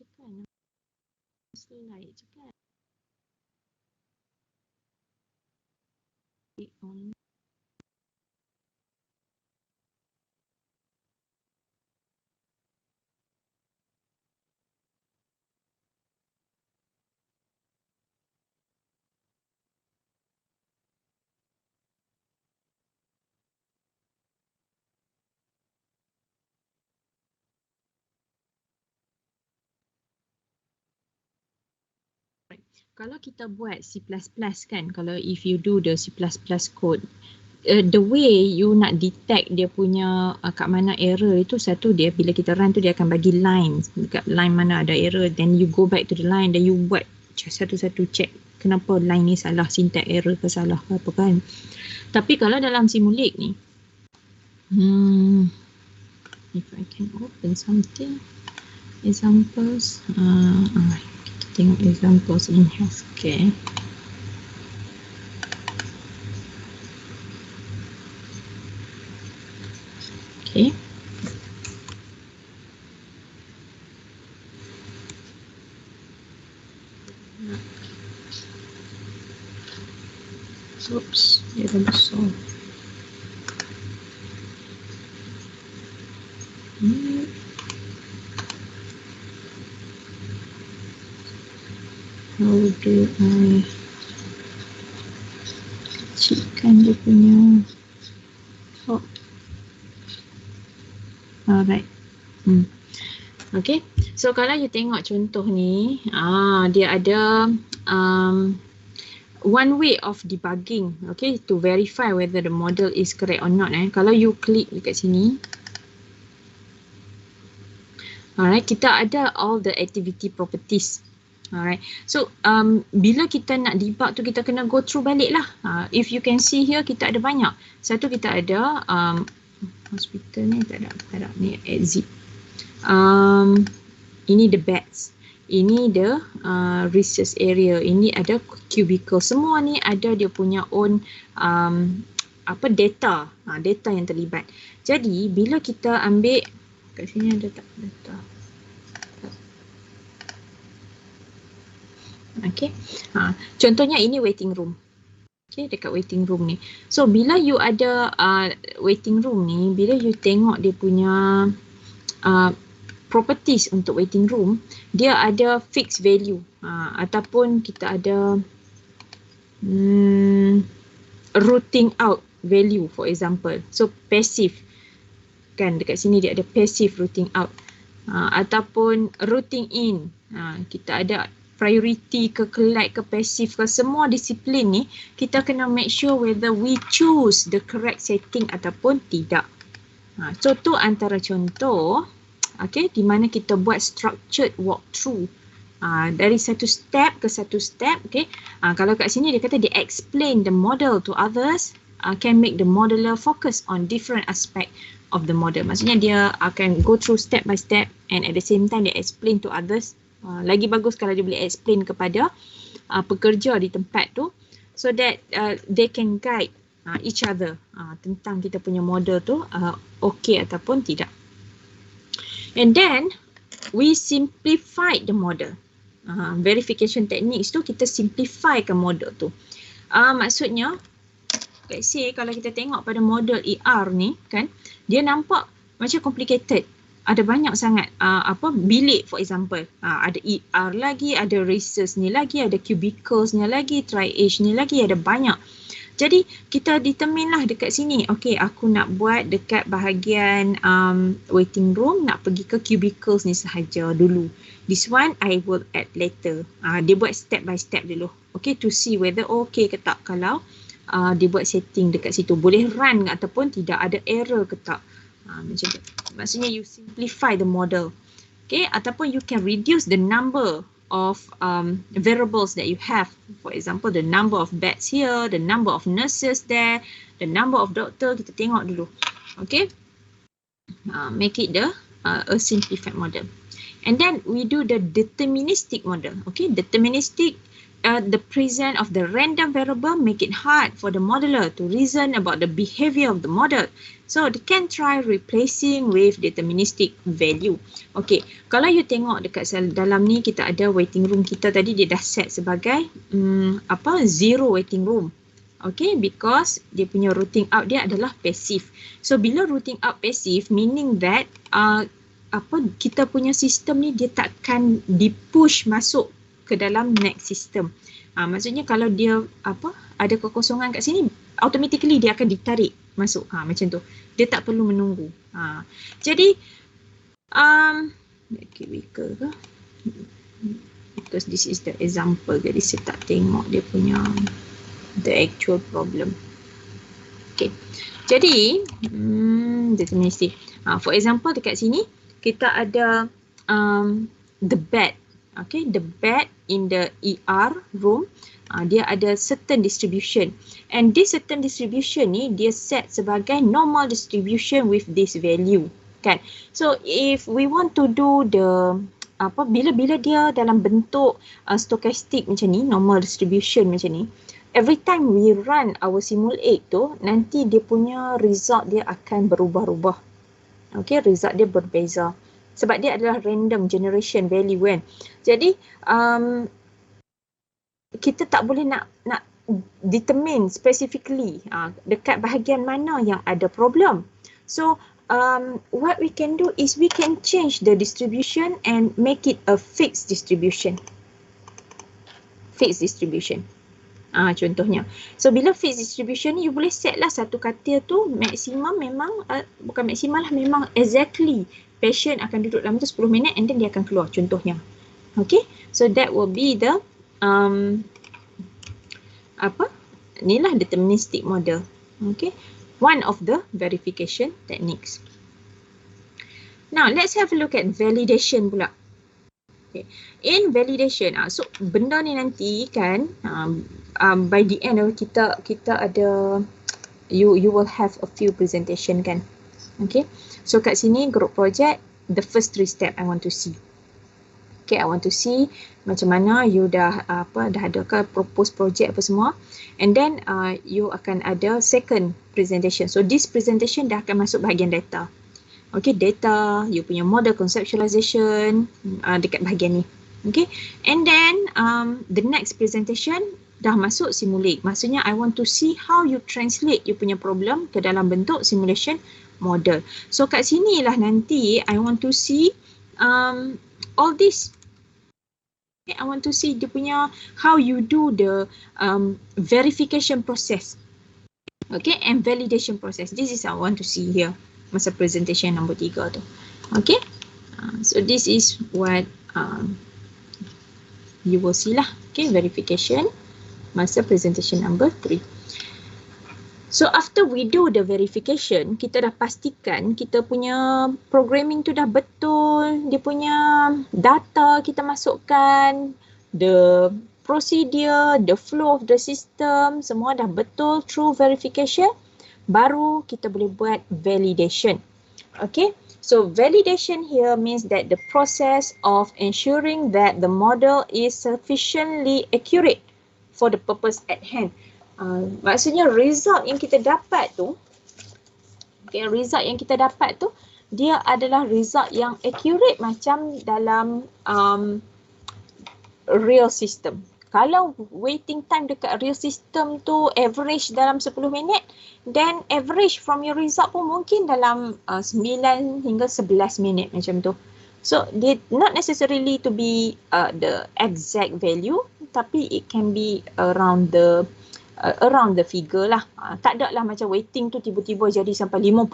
je kan. Slide je kan. On. Kalau kita buat C++ kan, kalau if you do the C++ code, the way you nak detect dia punya kat mana error itu, satu dia bila kita run tu dia akan bagi line, dekat line mana ada error, then you go back to the line, then you buat satu-satu check kenapa line ni salah, syntax error ke salah ke apa kan. Tapi kalau dalam Simulink ni, if I can open something, examples, kita tengok examples in healthcare. Okay. Oops, dia dah besar. How do I kecilkan dia punya top? Alright. Okay. So kalau you tengok contoh ni, dia ada one way of debugging, okay, to verify whether the model is correct or not. Kalau you klik dekat sini, alright, kita ada all the activity properties. Alright, so bila kita nak debug tu kita kena go through balik lah. If you can see here, kita ada banyak. Satu kita ada hospital ni tak ada ni exit. Ini the beds. Ini the research area. Ini ada cubicle. Semua ni ada dia punya own data. Data yang terlibat. Jadi bila kita ambil kat sini ada tak data. Okay. Contohnya ini waiting room. Okay, dekat waiting room ni. So bila you ada waiting room ni, bila you tengok dia punya properties untuk waiting room, dia ada fixed value ataupun kita ada routing out value, for example. So passive kan, dekat sini dia ada passive routing out ataupun routing in. Kita ada priority ke collect ke passive ke, semua disiplin ni kita kena make sure whether we choose the correct setting ataupun tidak. So tu antara contoh, okay, di mana kita buat structured walkthrough dari satu step ke satu step. Okay, kalau kat sini dia kata dia explain the model to others, can make the modeler focus on different aspect of the model. Maksudnya dia akan go through step by step and at the same time dia explain to others. Lagi bagus kalau dia boleh explain kepada pekerja di tempat tu, so that they can guide each other tentang kita punya model tu okay ataupun tidak. And then we simplify the model. Verification techniques tu kita simplify ke model tu. Maksudnya, let's say kalau kita tengok pada model ER ni kan, dia nampak macam complicated. Ada banyak sangat bilik, for example. Ada ER lagi, ada races ni lagi, ada cubicles ni lagi, triage ni lagi, ada banyak. Jadi kita determine lah dekat sini, okay, aku nak buat dekat bahagian waiting room, nak pergi ke cubicles ni sahaja dulu. This one I will add later. Dia buat step by step dulu, okay, to see whether okay ke tak. Kalau dia buat setting dekat situ, boleh run ataupun tidak, ada error ke tak. Macam tu. Maksudnya you simplify the model, okay, ataupun you can reduce the number of variables that you have. For example, the number of beds here, the number of nurses there, the number of doctor, kita tengok dulu, okay. Make it a simplified model. And then we do the deterministic model, okay. Deterministic the presence of the random variable make it hard for the modeler to reason about the behavior of the model. So they can try replacing with deterministic value. Okay, kalau you tengok dekat dalam ni kita ada waiting room kita tadi dia dah set sebagai zero waiting room. Okay, because dia punya routing out dia adalah passive. So bila routing out passive meaning that kita punya sistem ni dia takkan dipush masuk ke dalam next system. Maksudnya kalau dia ada kekosongan kat sini, automatically dia akan ditarik masuk. Macam tu. Dia tak perlu menunggu. Jadi because this is the example, jadi saya tak tengok dia punya the actual problem. Okay. Jadi deterministic. For example dekat sini kita ada the bed. Okay, the bed in the ER room, dia ada certain distribution, and this certain distribution ni dia set sebagai normal distribution with this value, kan? So if we want to do the bila dia dalam bentuk stochastic macam ni, normal distribution macam ni, every time we run our simulate tu, nanti dia punya result dia akan berubah-ubah. Okay, result dia berbeza. Sebab dia adalah random generation value kan. Jadi kita tak boleh nak determine specifically dekat bahagian mana yang ada problem. So what we can do is we can change the distribution and make it a fixed distribution. Fixed distribution. Contohnya. So bila fixed distribution ni you boleh set lah satu katil tu maksimum memang bukan maksimum lah, memang exactly patient akan duduk dalam tu 10 minit and then dia akan keluar contohnya. Okay, so that will be the inilah deterministic model. Okay, one of the verification techniques. Now let's have a look at validation pula. Okay. In validation, so benda ni nanti kan by the end kita ada you will have a few presentation kan. Okay, so kat sini group project, the first 3 step I want to see. Okay, I want to see macam mana you dah ada ke propose project apa semua, and then you akan ada second presentation. So this presentation dah akan masuk bahagian data. Okay, data, you punya model conceptualization dekat bahagian ni. Okay, and then the next presentation dah masuk simulate. Maksudnya I want to see how you translate you punya problem ke dalam bentuk simulation model. So kat sini lah nanti I want to see all this. Okay, I want to see dia punya how you do the verification process. Okay, and validation process. This is I want to see here masa presentation nombor 3 tu. Okay, so this is what you will see lah. Okay, verification masa presentation number 3. So after we do the verification, kita dah pastikan kita punya programming tu dah betul, dia punya data kita masukkan, the procedure, the flow of the system, semua dah betul through verification, baru kita boleh buat validation. Okay, so validation here means that the process of ensuring that the model is sufficiently accurate for the purpose at hand. Maksudnya result yang kita dapat tu, okay, result yang kita dapat tu dia adalah result yang accurate macam dalam real system. Kalau waiting time dekat real system tu average dalam 10 minit, then average from your result pun mungkin dalam 9 hingga 11 minit macam tu. So they not necessarily to be the exact value, tapi it can be around the figure lah. Tak ada lah macam waiting tu tiba-tiba jadi sampai 50.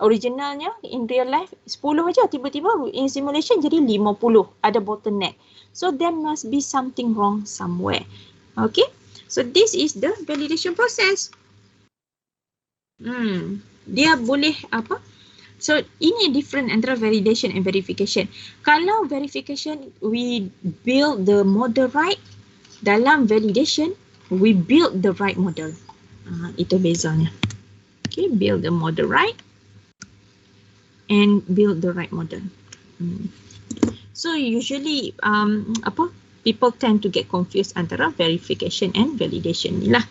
Originalnya in real life 10 aja, tiba-tiba in simulation jadi 50. Ada bottleneck. So there must be something wrong somewhere. Okay, so this is the validation process. Dia boleh apa? So ini different antara validation and verification. Kalau verification we build the model right, dalam validation we build the right model. Itu bezanya. Okay, build the model right and build the right model. So usually people tend to get confused antara verification and validation ni lah.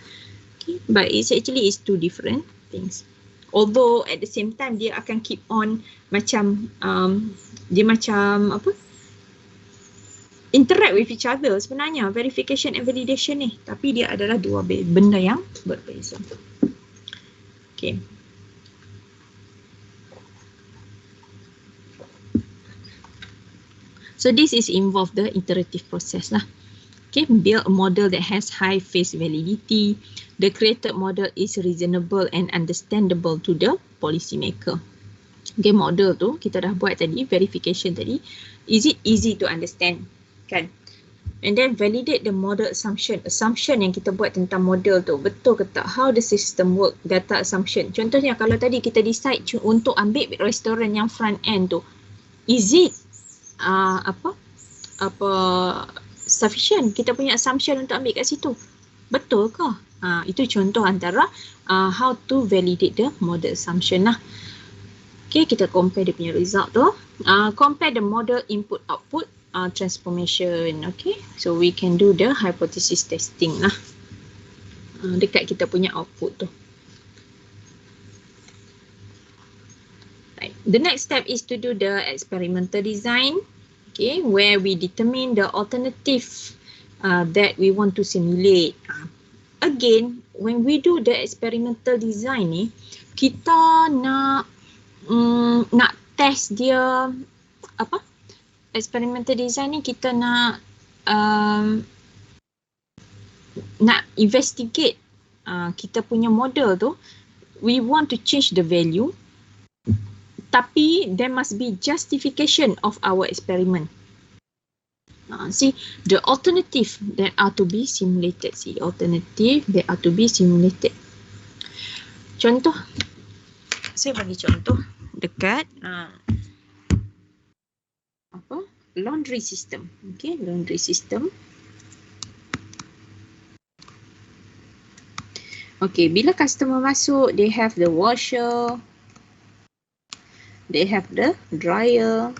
Okay, but it's actually is two different things. Although at the same time dia akan keep on macam dia macam apa? Interact with each other sebenarnya, verification and validation ni, tapi dia adalah dua benda yang berbeza. Okay. So this is involve the iterative process lah. Okay, build a model that has high face validity. The created model is reasonable and understandable to the policymaker. Okay, model tu kita dah buat tadi, verification tadi. Is it easy to understand? Kan? And then validate the model assumption. Assumption yang kita buat tentang model tu, betul ke tak? How the system work, data assumption. Contohnya kalau tadi kita decide untuk ambil restoran yang front end tu, is it sufficient? Kita punya assumption untuk ambil kat situ, betul ke? Itu contoh antara how to validate the model assumption lah. Okay, kita compare dia punya result tu. Compare the model input output transformation. Okay, so we can do the hypothesis testing lah dekat kita punya output tu. Right. The next step is to do the experimental design. Okay, where we determine the alternative that we want to simulate. Again, when we do the experimental design ni, kita nak test dia apa? Experimental design ni kita nak investigate kita punya model tu. We want to change the value, tapi there must be justification of our experiment. See, the alternative that are to be simulated. See, alternative that are to be simulated. Contoh, saya bagi contoh dekat laundry system. Okay, laundry system. Okay, bila customer masuk, they have the washer, they have the dryer,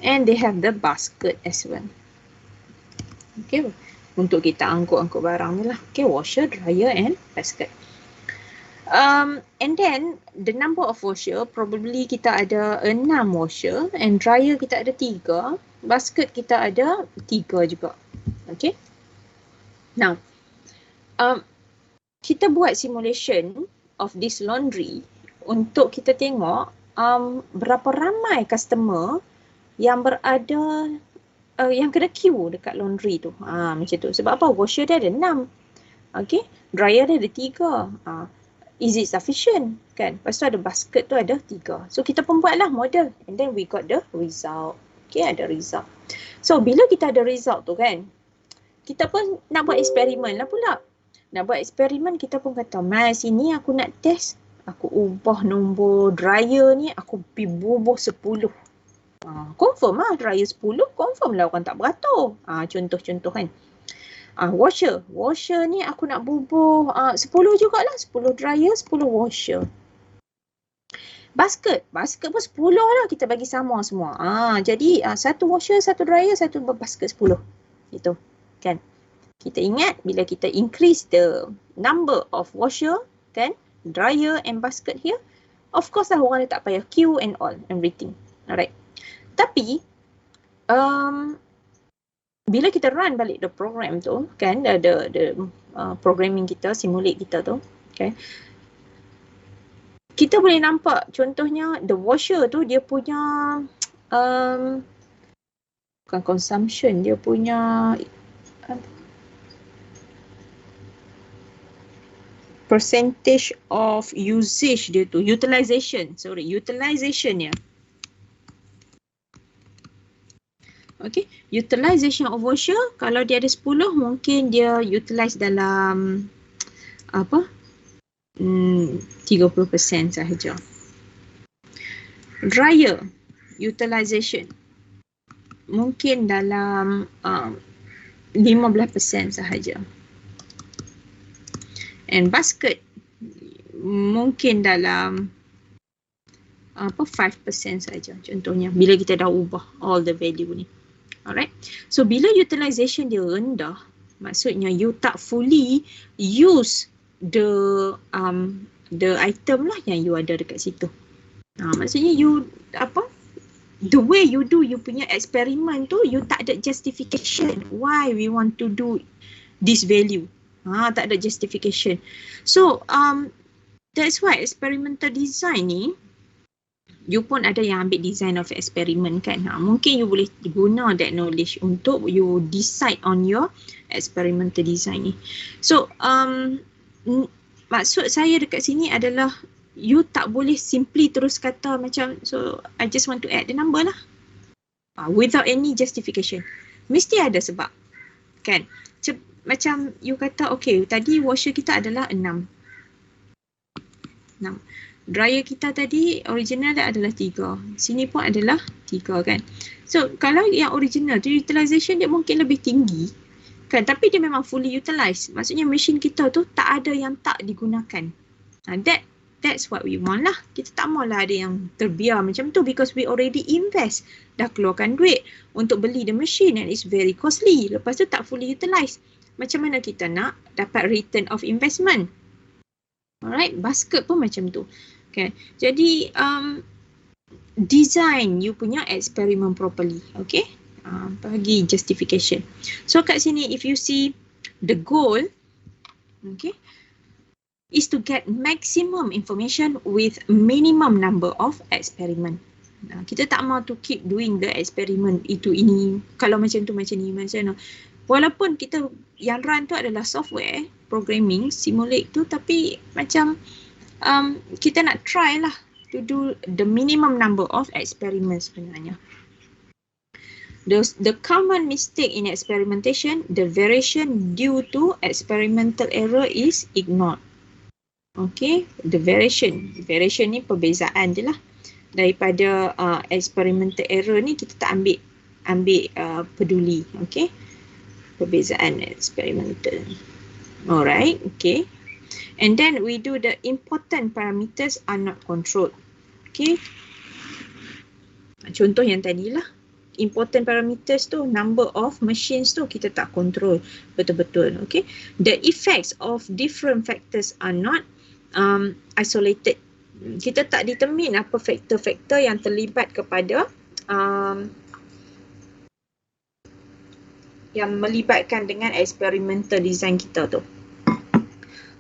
and they have the basket as well. Okay, untuk kita angkut-angkut barang ni lah. Okay, washer, dryer and basket. And then the number of washer, probably kita ada 6 washer, and dryer kita ada 3, basket kita ada 3 juga. Okay. Now, kita buat simulation of this laundry untuk kita tengok berapa ramai customer yang berada yang kena queue dekat laundry tu. Macam tu. Sebab apa? Washer dia ada 6. Okay. Dryer dia ada 3. Is it sufficient? Kan? Lepas tu ada basket tu ada 3. So kita pun buatlah model. And then we got the result. Okay, ada result. So bila kita ada result tu kan, kita pun nak buat eksperimen lah pula. Nak buat eksperimen, kita pun kata, mas ini aku nak test. Aku ubah nombor dryer ni, aku pergi bubuh 10. Confirm lah dryer 10, confirm lah orang tak beratur. Contoh-contoh kan. Washer ni aku nak bubuh 10 jugalah, 10 dryer, 10 washer. Basket pun 10 lah, kita bagi sama semua. Jadi satu washer, satu dryer, satu basket 10. Itu kan. Kita ingat bila kita increase the number of washer kan, dryer and basket here, of course lah orang tak payah queue and all, everything. Alright. Tapi bila kita run balik the program tu kan, the programming kita, simulate kita tu, okay, kita boleh nampak contohnya the washer tu dia punya bukan consumption, dia punya percentage of usage dia tu, utilization nya. Okay, utilization of washer, kalau dia ada 10, mungkin dia utilize dalam 30% sahaja. Dryer utilization mungkin dalam 15% sahaja. And basket mungkin dalam 5% saja contohnya, bila kita dah ubah all the value ni. Alright. So bila utilization dia rendah, maksudnya you tak fully use the item lah yang you ada dekat situ. Maksudnya you the way you do you punya eksperimen tu, you tak ada justification why we want to do this value. Tak ada justification. So that's why experimental design ni, you pun ada yang ambil design of experiment kan. Mungkin you boleh guna that knowledge untuk you decide on your experimental design ni. So maksud saya dekat sini adalah you tak boleh simply terus kata macam, so I just want to add the number lah without any justification. Mesti ada sebab kan. Macam you kata okay, tadi washer kita adalah 6. Dryer kita tadi original dia adalah 3. Sini pun adalah 3 kan. So kalau yang original tu utilization dia mungkin lebih tinggi kan, tapi dia memang fully utilized. Maksudnya mesin kita tu tak ada yang tak digunakan. That's what we want lah. Kita tak maulah ada yang terbiar macam tu, because we already invest. Dah keluarkan duit untuk beli the machine and it's very costly. Lepas tu tak fully utilized. Macam mana kita nak dapat return of investment? Alright, basket pun macam tu. Okay. Jadi design you punya eksperimen properly. Okay. Bagi justification. So kat sini if you see the goal, okay, is to get maximum information with minimum number of experiment. Kita tak mau to keep doing the experiment itu ini. Kalau macam tu macam ni macam mana. Walaupun kita yang run tu adalah software, programming, simulate tu, tapi macam kita nak try lah to do the minimum number of experiments sebenarnya. The common mistake in experimentation, the variation due to experimental error is ignored. Okay, the variation ni perbezaan je lah. Daripada experimental error ni kita tak ambil peduli. Okay, perbezaan experimental. Alright, okay. And then we do the important parameters are not controlled. Okay. Contoh yang tadi lah. Important parameters tu, number of machines tu kita tak control betul-betul. Okay. The effects of different factors are not isolated. Kita tak determine apa faktor-faktor yang terlibat kepada yang melibatkan dengan experimental design kita tu.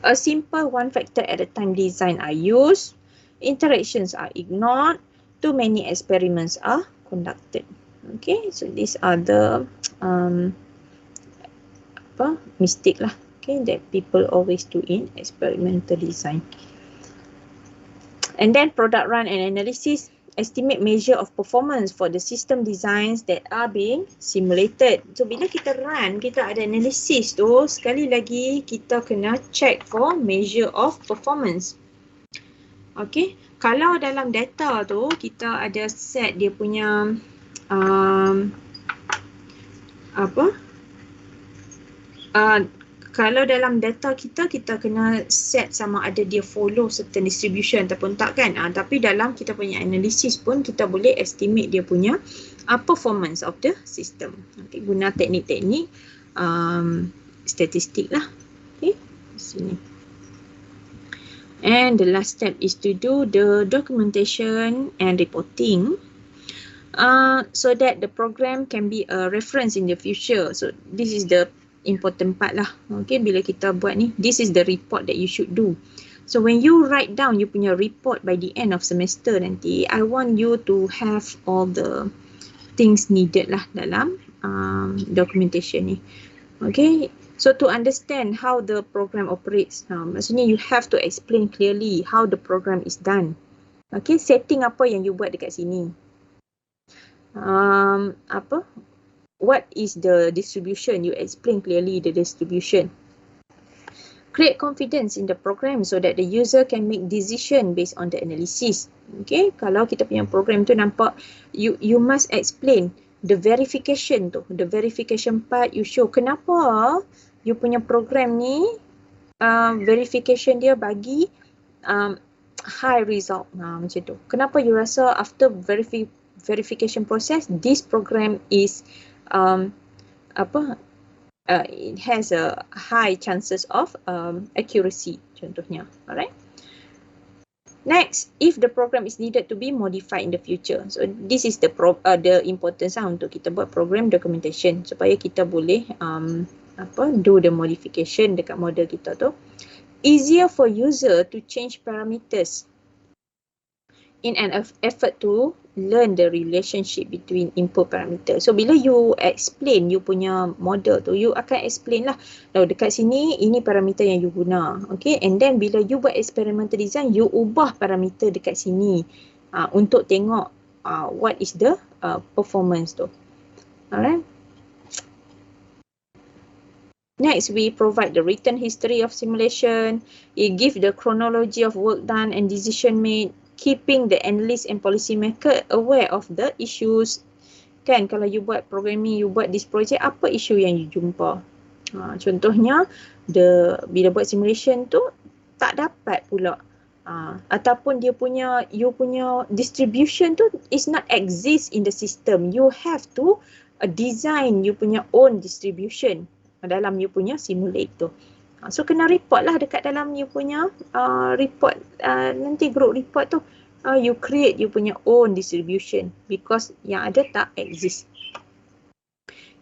A simple one factor at a time design are used, interactions are ignored, too many experiments are conducted. Okay, so these are the mistake lah, okay, that people always do in experimental design. And then product run and analysis, estimate measure of performance for the system designs that are being simulated. So bila kita run, kita ada analysis tu, sekali lagi kita kena check for measure of performance. Okay, kalau dalam data tu kita ada set dia punya kalau dalam data kita kena set sama ada dia follow certain distribution ataupun tak kan. Tapi dalam kita punya analysis pun kita boleh estimate dia punya performance of the system. Okay, guna teknik-teknik statistik lah. Okay, sini. And the last step is to do the documentation and reporting. So that the program can be a reference in the future. So this is the important part lah. Okay, bila kita buat ni, this is the report that you should do. So when you write down you punya report by the end of semester nanti, I want you to have all the things needed lah dalam documentation ni. Okay, so to understand how the program operates, maksudnya you have to explain clearly how the program is done. Okay, setting apa yang you buat dekat sini. What is the distribution? You explain clearly the distribution. Create confidence in the program so that the user can make decision based on the analysis. Okay, kalau kita punya program tu nampak, you must explain the verification tu, the verification part you show kenapa you punya program ni verification dia bagi high result. Macam tu. Kenapa you rasa after verification process, this program is it has a high chances of accuracy contohnya. Alright. Next, if the program is needed to be modified in the future. So this is the importance untuk kita buat program documentation supaya kita boleh do the modification dekat model kita tu. Easier for user to change parameters in an effort to learn the relationship between input parameter. So bila you explain you punya model tu, you akan explain lah, dekat sini ini parameter yang you guna. Okay, and then bila you buat experimental design, you ubah parameter dekat sini untuk tengok what is the performance tu. Alright. Next, we provide the written history of simulation. It gives the chronology of work done and decision made, keeping the analyst and policy maker aware of the issues. Kan, kalau you buat programming, you buat this project, apa isu yang you jumpa? Contohnya, bila buat simulation tu, tak dapat pula. Ataupun you punya distribution tu is not exist in the system. You have to design you punya own distribution dalam you punya simulate tu. So kena report lah dekat dalam you punya report, nanti group report tu you create you punya own distribution because yang ada tak exist.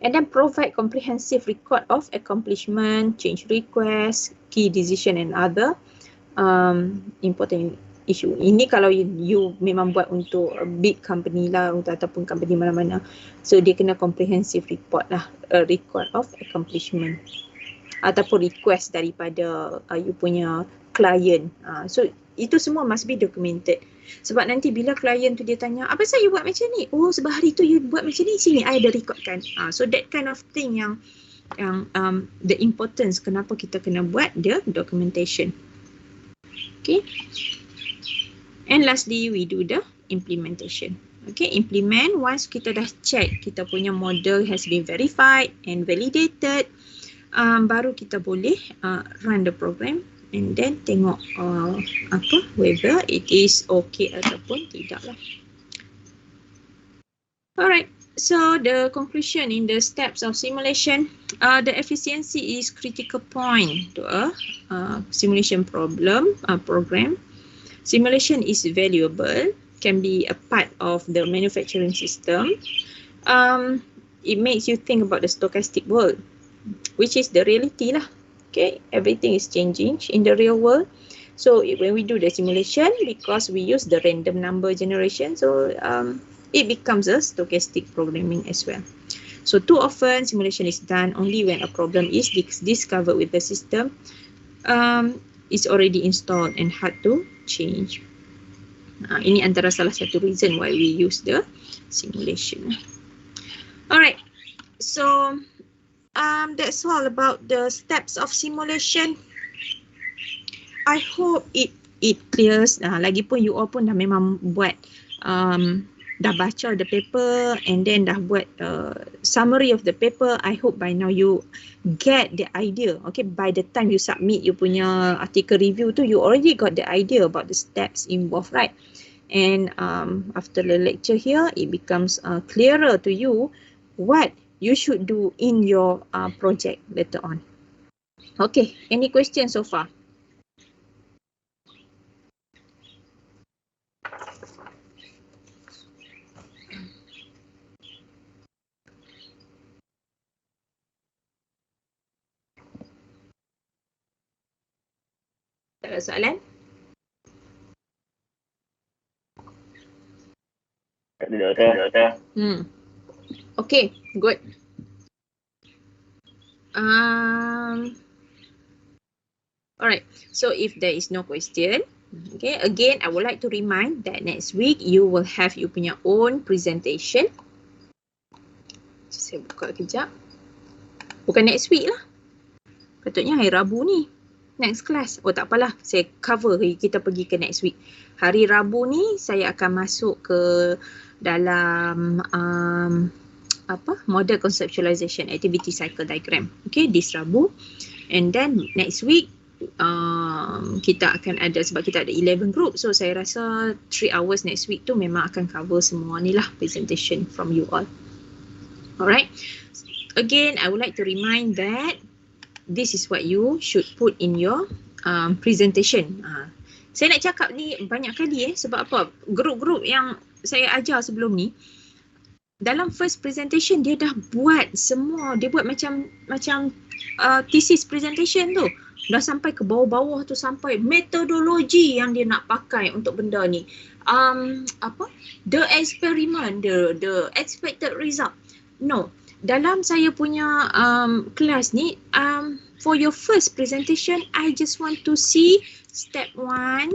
And then provide comprehensive record of accomplishment, change request, key decision and other important issue. Ini kalau you memang buat untuk big company lah ataupun company mana-mana. So dia kena comprehensive report lah, record of accomplishment ataupun request daripada you punya client. So itu semua must be documented. Sebab nanti bila klien tu dia tanya, apa saya you buat macam ni? Oh, sebab hari tu you buat macam ni, sini I ada recordkan. So that kind of thing yang the importance kenapa kita kena buat the documentation. Okay. And lastly, we do the implementation. Okay, implement once kita dah check kita punya model has been verified and validated, baru kita boleh run the program and then tengok whether it is okay ataupun tidak lah. Alright, so the conclusion in the steps of simulation, the efficiency is critical point to a simulation program. Simulation is valuable, can be a part of the manufacturing system. It makes you think about the stochastic world, which is the reality lah. Okay, everything is changing in the real world. So when we do the simulation, because we use the random number generation, so it becomes a stochastic programming as well. So too often simulation is done only when a problem is discovered with the system. It's already installed and hard to change. Ini antara salah satu reason why we use the simulation. Alright, so that's all about the steps of simulation. I hope it clears. Lagipun you all pun dah memang buat dah baca the paper and then dah buat summary of the paper. I hope by now you get the idea. Okay, by the time you submit you punya article review tu, you already got the idea about the steps involved, right? And after the lecture here, it becomes clearer to you what you should do in your project later on. Okay, any questions so far? Tak ada soalan? Tak ada, doktor. Okay, good. Alright, so if there is no question, okay, again I would like to remind that next week you will have you punya own presentation. Saya buka kejap. Bukan next week lah. Patutnya hari Rabu ni. Next class. Oh tak apalah, saya cover kita pergi ke next week. Hari Rabu ni saya akan masuk ke dalam model conceptualization activity cycle diagram. Okay, this Rabu. And then next week kita akan ada, sebab kita ada 11 group, so saya rasa 3 hours next week tu memang akan cover semua ni lah presentation from you all. Alright, Again, I would like to remind that this is what you should put in your presentation. Saya nak cakap ni banyak kali sebab apa? Grup-grup yang saya ajar sebelum ni, dalam first presentation dia dah buat semua, dia buat macam thesis presentation tu. Dah sampai ke bawah-bawah tu, sampai metodologi yang dia nak pakai untuk benda ni. The experiment, the expected result. No, dalam saya punya kelas ni, for your first presentation, I just want to see step 1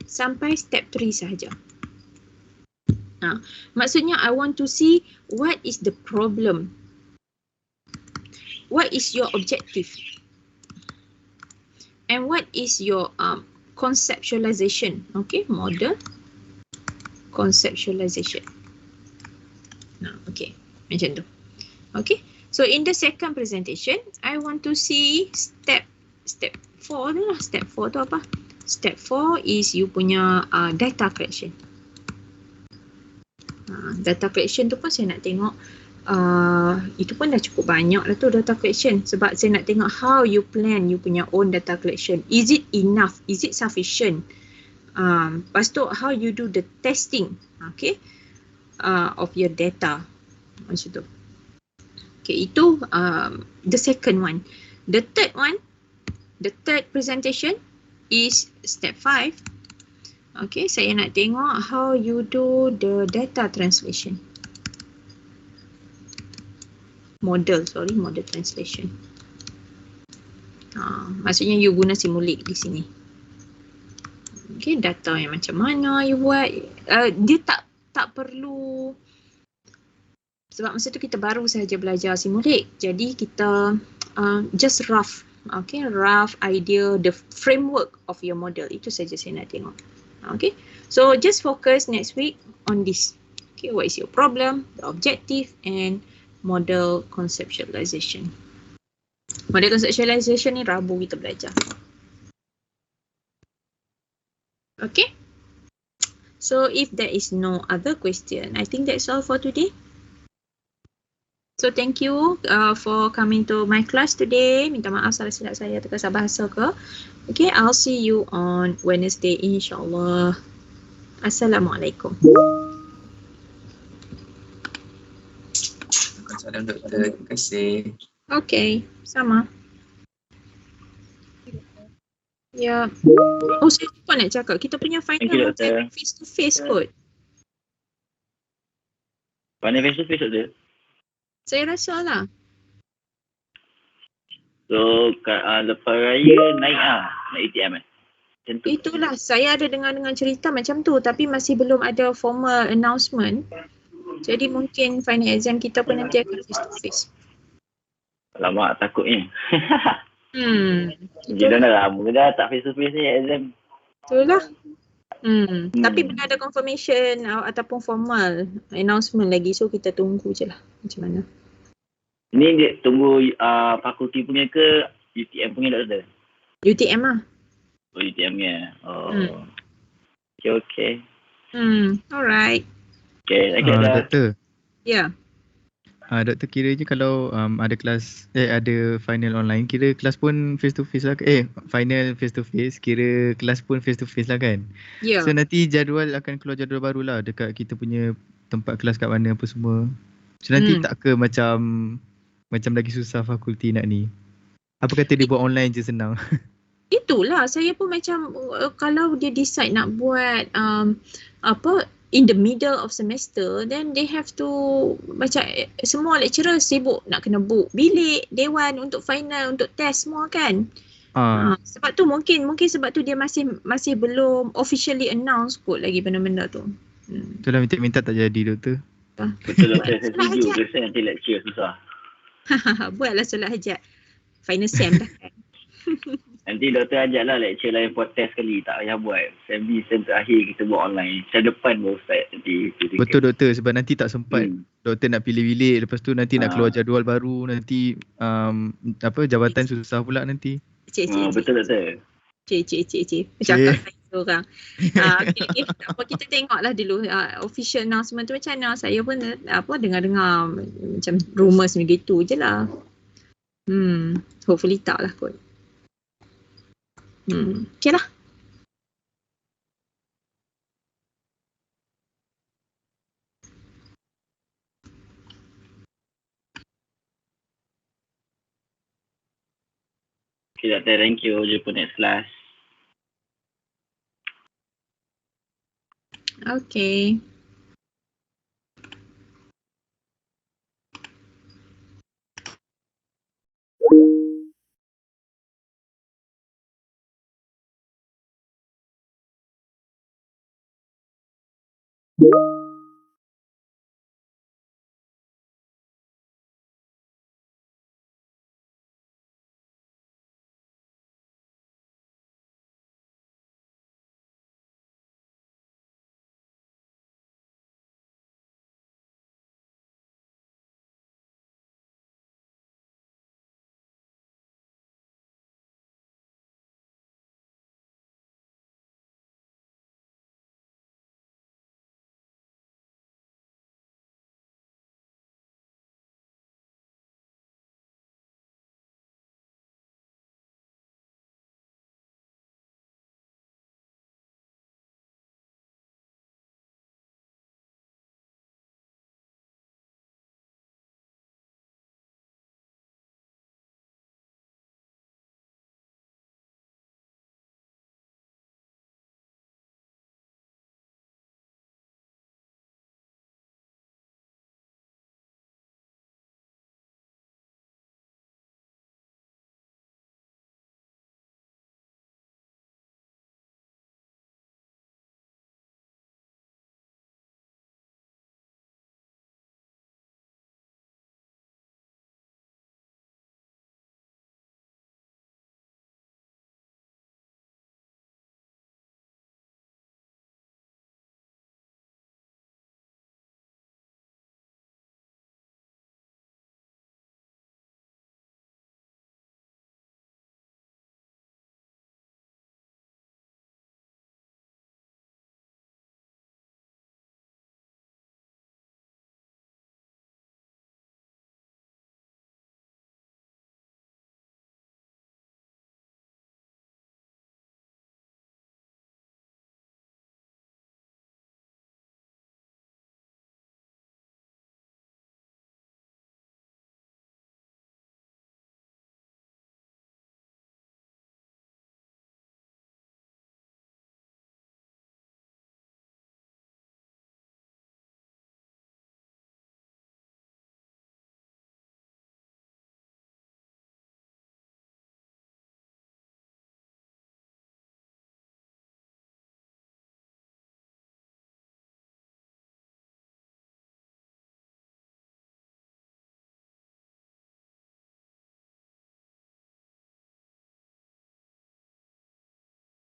sampai step 3 sahaja. Maksudnya I want to see what is the problem, what is your objective, and what is your conceptualization. Okay, model conceptualization. Okay, macam tu. Okay, so in the second presentation, I want to see step 4 tu lah. Step 4 tu apa? Step 4 is you punya data collection. Data collection tu pun saya nak tengok, itu pun dah cukup banyak lah tu data collection, sebab saya nak tengok how you plan you punya own data collection. Is it enough? Is it sufficient? Lepas tu how you do the testing, okay, of your data. Macam tu. Okay, itu the second one. The third one, the third presentation is step 5. Okay, saya nak tengok how you do the data translation. Model translation. Maksudnya you guna Simulink di sini. Okay, data yang macam mana you buat. Dia tak perlu, sebab masa tu kita baru sahaja belajar Simulink. Jadi kita just rough, okay, rough idea, the framework of your model. Itu saja saya nak tengok. Okay, so just focus next week on this. Okay, what is your problem, the objective, and model conceptualization. Model conceptualization ni Rabu kita belajar. Okay, so if there is no other question, I think that's all for today. So thank you for coming to my class today. Minta maaf salah silap saya terkasar bahasa ke. Okay, I'll see you on Wednesday insyaAllah. Assalamualaikum. Salam doktor, terima kasih. Okay, sama. Ya. Oh, saya lupa nak cakap. Kita punya final face to face kot. Mana face to face tu? Saya rasa lah. So lepas raya naik ATM Macam tu. Itulah, saya ada dengar cerita macam tu, tapi masih belum ada formal announcement. Jadi mungkin final exam kita pun nanti akan face to face. Alamak, takutnya. Jadi dah lama dah tak face to face ni exam. Itulah. Tapi belum ada confirmation ataupun formal announcement lagi, so kita tunggu je lah macam mana. Ni dia tunggu fakulti punya ke UTM punya doktor? UTM lah. Oh, UTM nya. Oh. Okay. Alright. Okay, lagi ada. Doktor. Ya. Doktor, kira je kalau ada kelas, ada final online, kira kelas pun face to face lah, final face to face, kira kelas pun face to face lah kan? Ya. So nanti akan keluar jadual baru lah dekat kita punya tempat kelas kat mana apa semua. So nanti tak ke macam lagi susah fakulti nak ni? Apa kata dia buat online je senang? Itulah, saya pun macam kalau dia decide nak buat in the middle of semester, then they have to, macam semua lecturer sibuk nak kena book bilik, dewan untuk final, untuk test semua kan. Sebab tu mungkin sebab tu dia masih belum officially announce kot lagi benda-benda tu. Itulah minta tak jadi doktor. Betul doktor, saya setuju. Biasa nanti lecture susah. Buatlah solat hajat. Final sem dah kan. Nanti doktor ajaklah lecture lain for test sekali, tak payah buat. Sem terakhir kita buat online. Sem depan baru start nanti. Betul doktor, sebab nanti tak sempat doktor nak pilih bilik, lepas tu nanti nak keluar jadual baru, nanti jabatan susah pula nanti. Betul doktor. Cik. Cakap saya orang. Okay, tak apa, kita tengoklah dulu official announcement tu macam mana. Saya pun dengar-dengar macam rumours begitu je lah. Hopefully tak lah kot. Okay lah. Okay, Doktor. Thank you. Jumpa next class. Okay.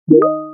you